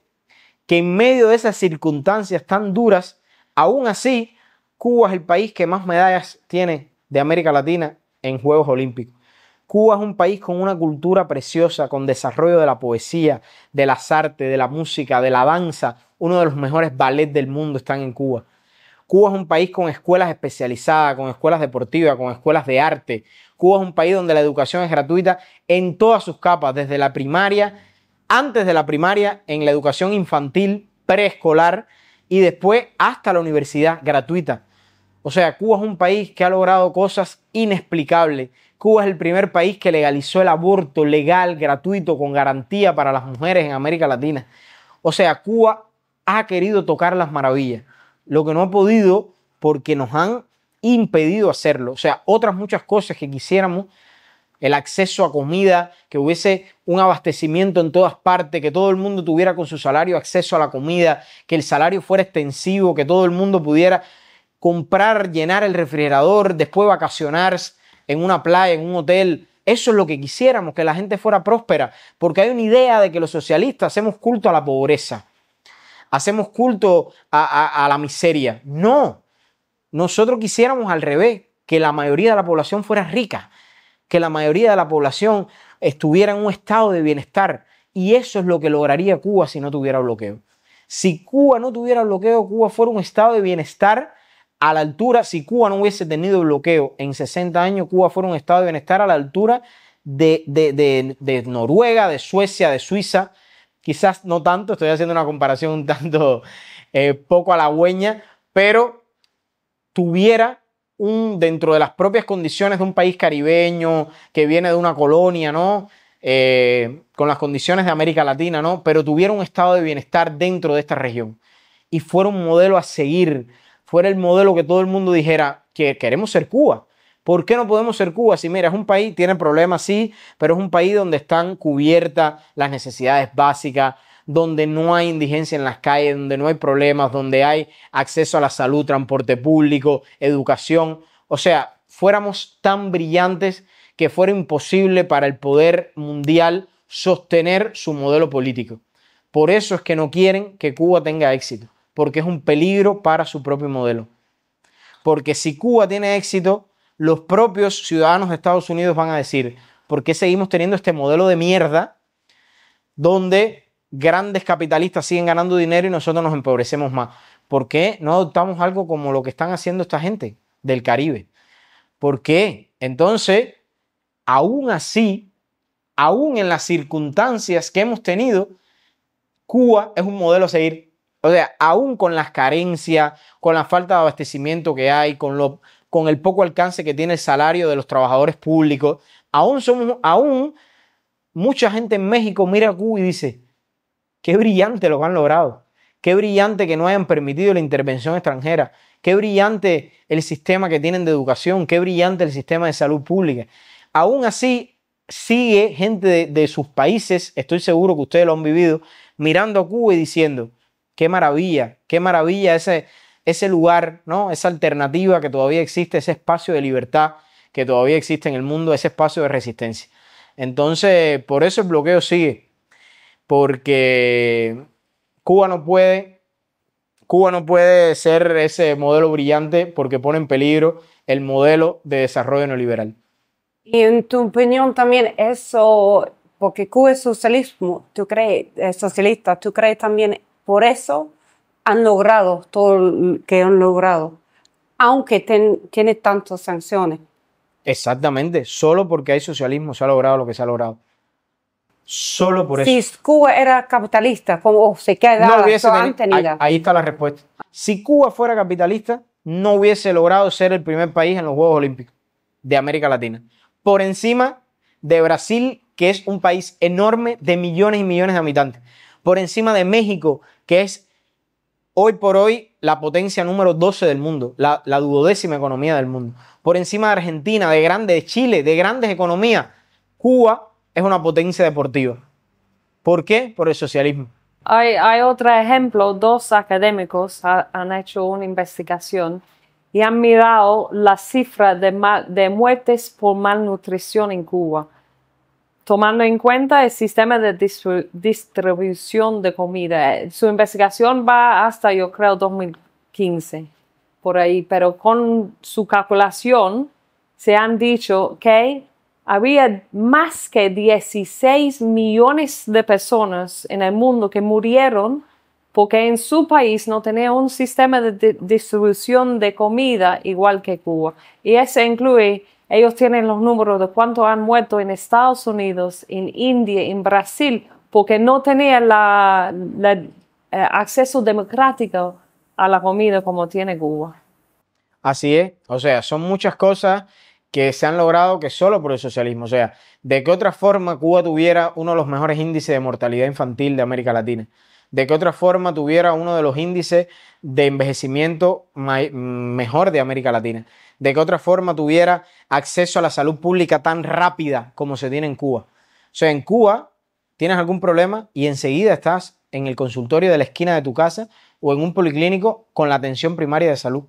que en medio de esas circunstancias tan duras, aún así, Cuba es el país que más medallas tiene de América Latina en Juegos Olímpicos. Cuba es un país con una cultura preciosa, con desarrollo de la poesía, de las artes, de la música, de la danza. Uno de los mejores ballets del mundo están en Cuba. Cuba es un país con escuelas especializadas, con escuelas deportivas, con escuelas de arte. Cuba es un país donde la educación es gratuita en todas sus capas, desde la primaria, antes de la primaria, en la educación infantil, preescolar y después hasta la universidad gratuita. O sea, Cuba es un país que ha logrado cosas inexplicables. Cuba es el primer país que legalizó el aborto legal, gratuito, con garantía para las mujeres en América Latina. O sea, Cuba ha querido tocar las maravillas, lo que no ha podido porque nos han impedido hacerlo. O sea, otras muchas cosas que quisiéramos, el acceso a comida, que hubiese un abastecimiento en todas partes, que todo el mundo tuviera con su salario acceso a la comida, que el salario fuera extensivo, que todo el mundo pudiera comprar, llenar el refrigerador, después vacacionar en una playa, en un hotel. Eso es lo que quisiéramos, que la gente fuera próspera, porque hay una idea de que los socialistas hacemos culto a la pobreza, hacemos culto a la miseria. No, nosotros quisiéramos al revés, que la mayoría de la población fuera rica, que la mayoría de la población estuviera en un estado de bienestar, y eso es lo que lograría Cuba si no tuviera bloqueo. Si Cuba no tuviera bloqueo, Cuba fuera un estado de bienestar a la altura. Si Cuba no hubiese tenido bloqueo en 60 años, Cuba fuera un estado de bienestar a la altura de Noruega, de Suecia, de Suiza. Quizás no tanto, estoy haciendo una comparación un tanto poco halagüeña, pero tuviera dentro de las propias condiciones de un país caribeño que viene de una colonia, ¿no? Con las condiciones de América Latina, ¿no? Pero tuviera un estado de bienestar dentro de esta región y fuera un modelo a seguir, fuera el modelo que todo el mundo dijera que queremos ser Cuba. ¿Por qué no podemos ser Cuba? Si mira, es un país, tiene problemas, sí, pero es un país donde están cubiertas las necesidades básicas, donde no hay indigencia en las calles, donde no hay problemas, donde hay acceso a la salud, transporte público, educación. O sea, fuéramos tan brillantes que fuera imposible para el poder mundial sostener su modelo político. Por eso es que no quieren que Cuba tenga éxito, porque es un peligro para su propio modelo. Porque si Cuba tiene éxito, los propios ciudadanos de Estados Unidos van a decir, ¿por qué seguimos teniendo este modelo de mierda donde grandes capitalistas siguen ganando dinero y nosotros nos empobrecemos más? ¿Por qué no adoptamos algo como lo que están haciendo esta gente del Caribe? ¿Por qué? Entonces, aún así, aún en las circunstancias que hemos tenido, Cuba es un modelo a seguir. O sea, aún con las carencias, con la falta de abastecimiento que hay, con el poco alcance que tiene el salario de los trabajadores públicos, aún mucha gente en México mira a Cuba y dice, qué brillante lo que han logrado, qué brillante que no hayan permitido la intervención extranjera, qué brillante el sistema que tienen de educación, qué brillante el sistema de salud pública. Aún así, sigue gente de sus países, estoy seguro que ustedes lo han vivido, mirando a Cuba y diciendo, qué maravilla ese lugar, ¿no? Esa alternativa que todavía existe, ese espacio de libertad que todavía existe en el mundo, ese espacio de resistencia. Entonces, por eso el bloqueo sigue, porque Cuba no puede ser ese modelo brillante porque pone en peligro el modelo de desarrollo neoliberal. Y en tu opinión también eso, porque Cuba es socialismo, es socialista, ¿tú crees también por eso han logrado todo lo que han logrado, aunque tiene tantas sanciones? Exactamente, solo porque hay socialismo se ha logrado lo que se ha logrado. Solo por eso. Si Cuba era capitalista, como se queda no hubiese ahí está la respuesta. Si Cuba fuera capitalista, no hubiese logrado ser el primer país en los Juegos Olímpicos de América Latina. Por encima de Brasil, que es un país enorme de millones y millones de habitantes. Por encima de México, que es hoy por hoy la potencia número 12 del mundo, la 12ª economía del mundo. Por encima de Argentina, de Chile, de grandes economías. Cuba es una potencia deportiva. ¿Por qué? Por el socialismo. Hay otro ejemplo, dos académicos han hecho una investigación y han mirado la cifra de muertes por malnutrición en Cuba, tomando en cuenta el sistema de distribución de comida. Su investigación va hasta, yo creo, 2015, por ahí, pero con su calculación se han dicho que había más que 16 millones de personas en el mundo que murieron porque en su país no tenía un sistema de distribución de comida igual que Cuba. Y eso incluye, ellos tienen los números de cuántos han muerto en Estados Unidos, en India, en Brasil, porque no tenían acceso democrático a la comida como tiene Cuba. Así es, o sea, son muchas cosas que se han logrado que solo por el socialismo. O sea, ¿de qué otra forma Cuba tuviera uno de los mejores índices de mortalidad infantil de América Latina? ¿De qué otra forma tuviera uno de los índices de envejecimiento mejor de América Latina? ¿De qué otra forma tuviera acceso a la salud pública tan rápida como se tiene en Cuba? O sea, en Cuba tienes algún problema y enseguida estás en el consultorio de la esquina de tu casa o en un policlínico con la atención primaria de salud.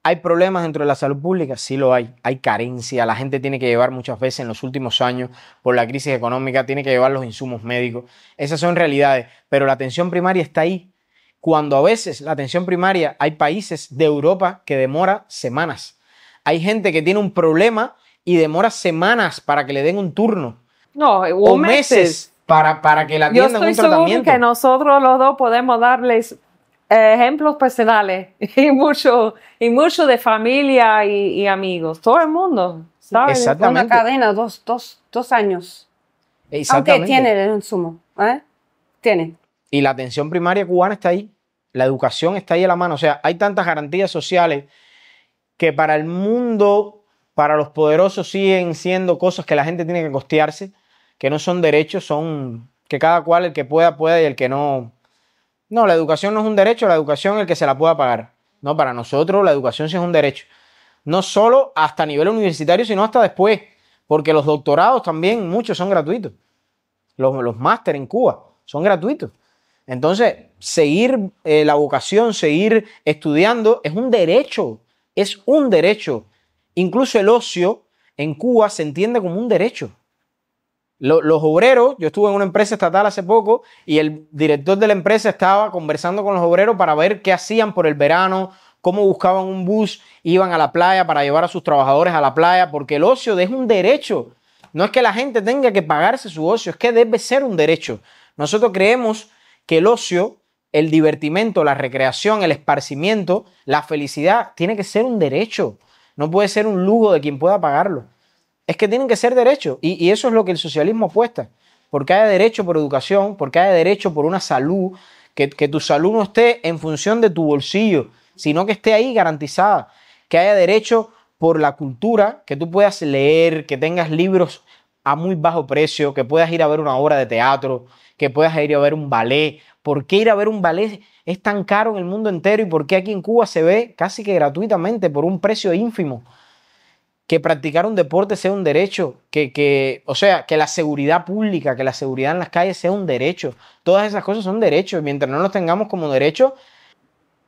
¿Hay problemas dentro de la salud pública? Sí lo hay. Hay carencia. La gente tiene que llevar muchas veces en los últimos años, por la crisis económica, tiene que llevar los insumos médicos. Esas son realidades. Pero la atención primaria está ahí. Cuando a veces la atención primaria, hay países de Europa que demora semanas. Hay gente que tiene un problema y demora semanas para que le den un turno. No, o meses para que la atiendan un tratamiento. Yo estoy seguro que nosotros los dos podemos darles ejemplos personales y mucho de familia y amigos, todo el mundo, ¿sabes? Exactamente. Una cadena, dos años. Exactamente. Aunque tiene el insumo, tiene. Y la atención primaria cubana está ahí, la educación está ahí a la mano, o sea, hay tantas garantías sociales que para el mundo, para los poderosos siguen siendo cosas que la gente tiene que costearse, que no son derechos, son que cada cual, el que pueda y el que no. No, la educación no es un derecho, la educación es el que se la pueda pagar. No, para nosotros la educación sí es un derecho. No solo hasta nivel universitario, sino hasta después. Porque los doctorados también, muchos son gratuitos. Los máster en Cuba son gratuitos. Entonces, seguir la vocación, seguir estudiando es un derecho. Es un derecho. Incluso el ocio en Cuba se entiende como un derecho. Los obreros, yo estuve en una empresa estatal hace poco y el director de la empresa estaba conversando con los obreros para ver qué hacían por el verano, cómo buscaban un bus, iban a la playa para llevar a sus trabajadores a la playa, porque el ocio es un derecho. No es que la gente tenga que pagarse su ocio, es que debe ser un derecho. Nosotros creemos que el ocio, el divertimento, la recreación, el esparcimiento, la felicidad, tiene que ser un derecho. No puede ser un lujo de quien pueda pagarlo. Es que tienen que ser derechos y eso es lo que el socialismo apuesta, porque haya derecho por educación, porque haya derecho por una salud, que tu salud no esté en función de tu bolsillo, sino que esté ahí garantizada, que haya derecho por la cultura, que tú puedas leer, que tengas libros a muy bajo precio, que puedas ir a ver una obra de teatro, que puedas ir a ver un ballet. ¿Por qué ir a ver un ballet es tan caro en el mundo entero y por qué aquí en Cuba se ve casi que gratuitamente por un precio ínfimo? que practicar un deporte sea un derecho, o sea, que la seguridad pública, que la seguridad en las calles sea un derecho. Todas esas cosas son derechos y mientras no los tengamos como derechos,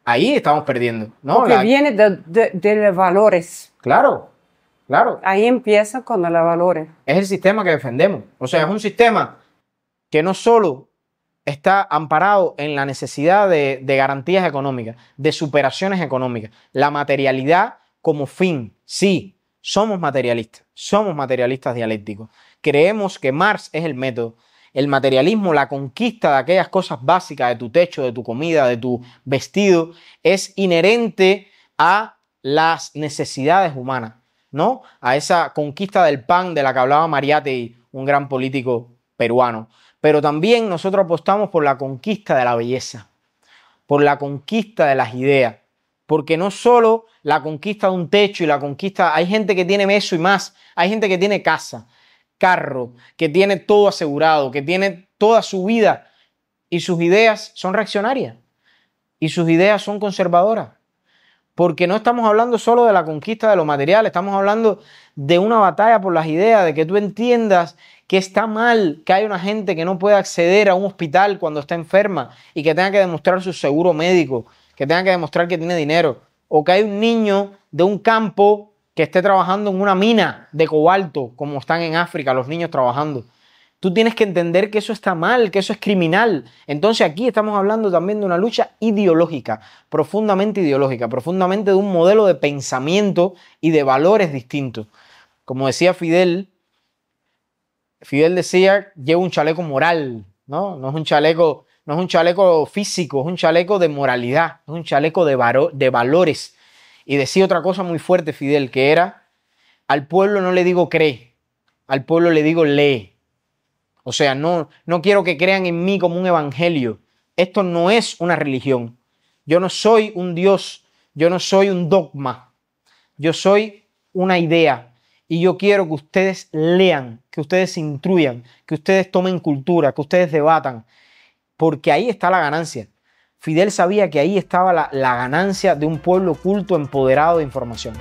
ahí estamos perdiendo, ¿no? Porque viene de los valores. Claro, claro. Ahí empieza con los valores. Es el sistema que defendemos. O sea, es un sistema que no solo está amparado en la necesidad de garantías económicas, de superaciones económicas, la materialidad como fin. Sí, somos materialistas dialécticos. Creemos que Marx es el método. El materialismo, la conquista de aquellas cosas básicas, de tu techo, de tu comida, de tu vestido, es inherente a las necesidades humanas, ¿no? A esa conquista del pan de la que hablaba Mariátegui, un gran político peruano. Pero también nosotros apostamos por la conquista de la belleza, por la conquista de las ideas, porque no solo la conquista de un techo y la conquista, hay gente que tiene eso y más, hay gente que tiene casa, carro, que tiene todo asegurado, que tiene toda su vida y sus ideas son reaccionarias y sus ideas son conservadoras. Porque no estamos hablando solo de la conquista de lo material, estamos hablando de una batalla por las ideas, de que tú entiendas que está mal que haya una gente que no pueda acceder a un hospital cuando está enferma y que tenga que demostrar su seguro médico, que tenga que demostrar que tiene dinero, o que hay un niño de un campo que esté trabajando en una mina de cobalto, como están en África los niños trabajando. Tú tienes que entender que eso está mal, que eso es criminal. Entonces aquí estamos hablando también de una lucha ideológica, profundamente de un modelo de pensamiento y de valores distintos. Como decía Fidel decía, lleva un chaleco moral, ¿no? No es un chaleco físico, es un chaleco de moralidad, es un chaleco de valores. Y decía otra cosa muy fuerte Fidel, que era, al pueblo no le digo cree, al pueblo le digo lee. O sea, no quiero que crean en mí como un evangelio. Esto no es una religión. Yo no soy un Dios, yo no soy un dogma. Yo soy una idea. Y yo quiero que ustedes lean, que ustedes se instruyan, que ustedes tomen cultura, que ustedes debatan. Porque ahí está la ganancia. Fidel sabía que ahí estaba la ganancia de un pueblo culto, empoderado de información.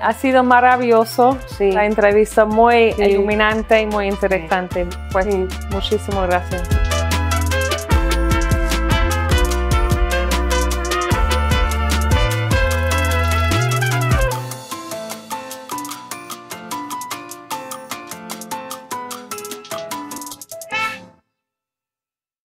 Ha sido maravilloso, Sí. la entrevista muy Sí. iluminante y muy interesante. Pues Sí. muchísimas gracias.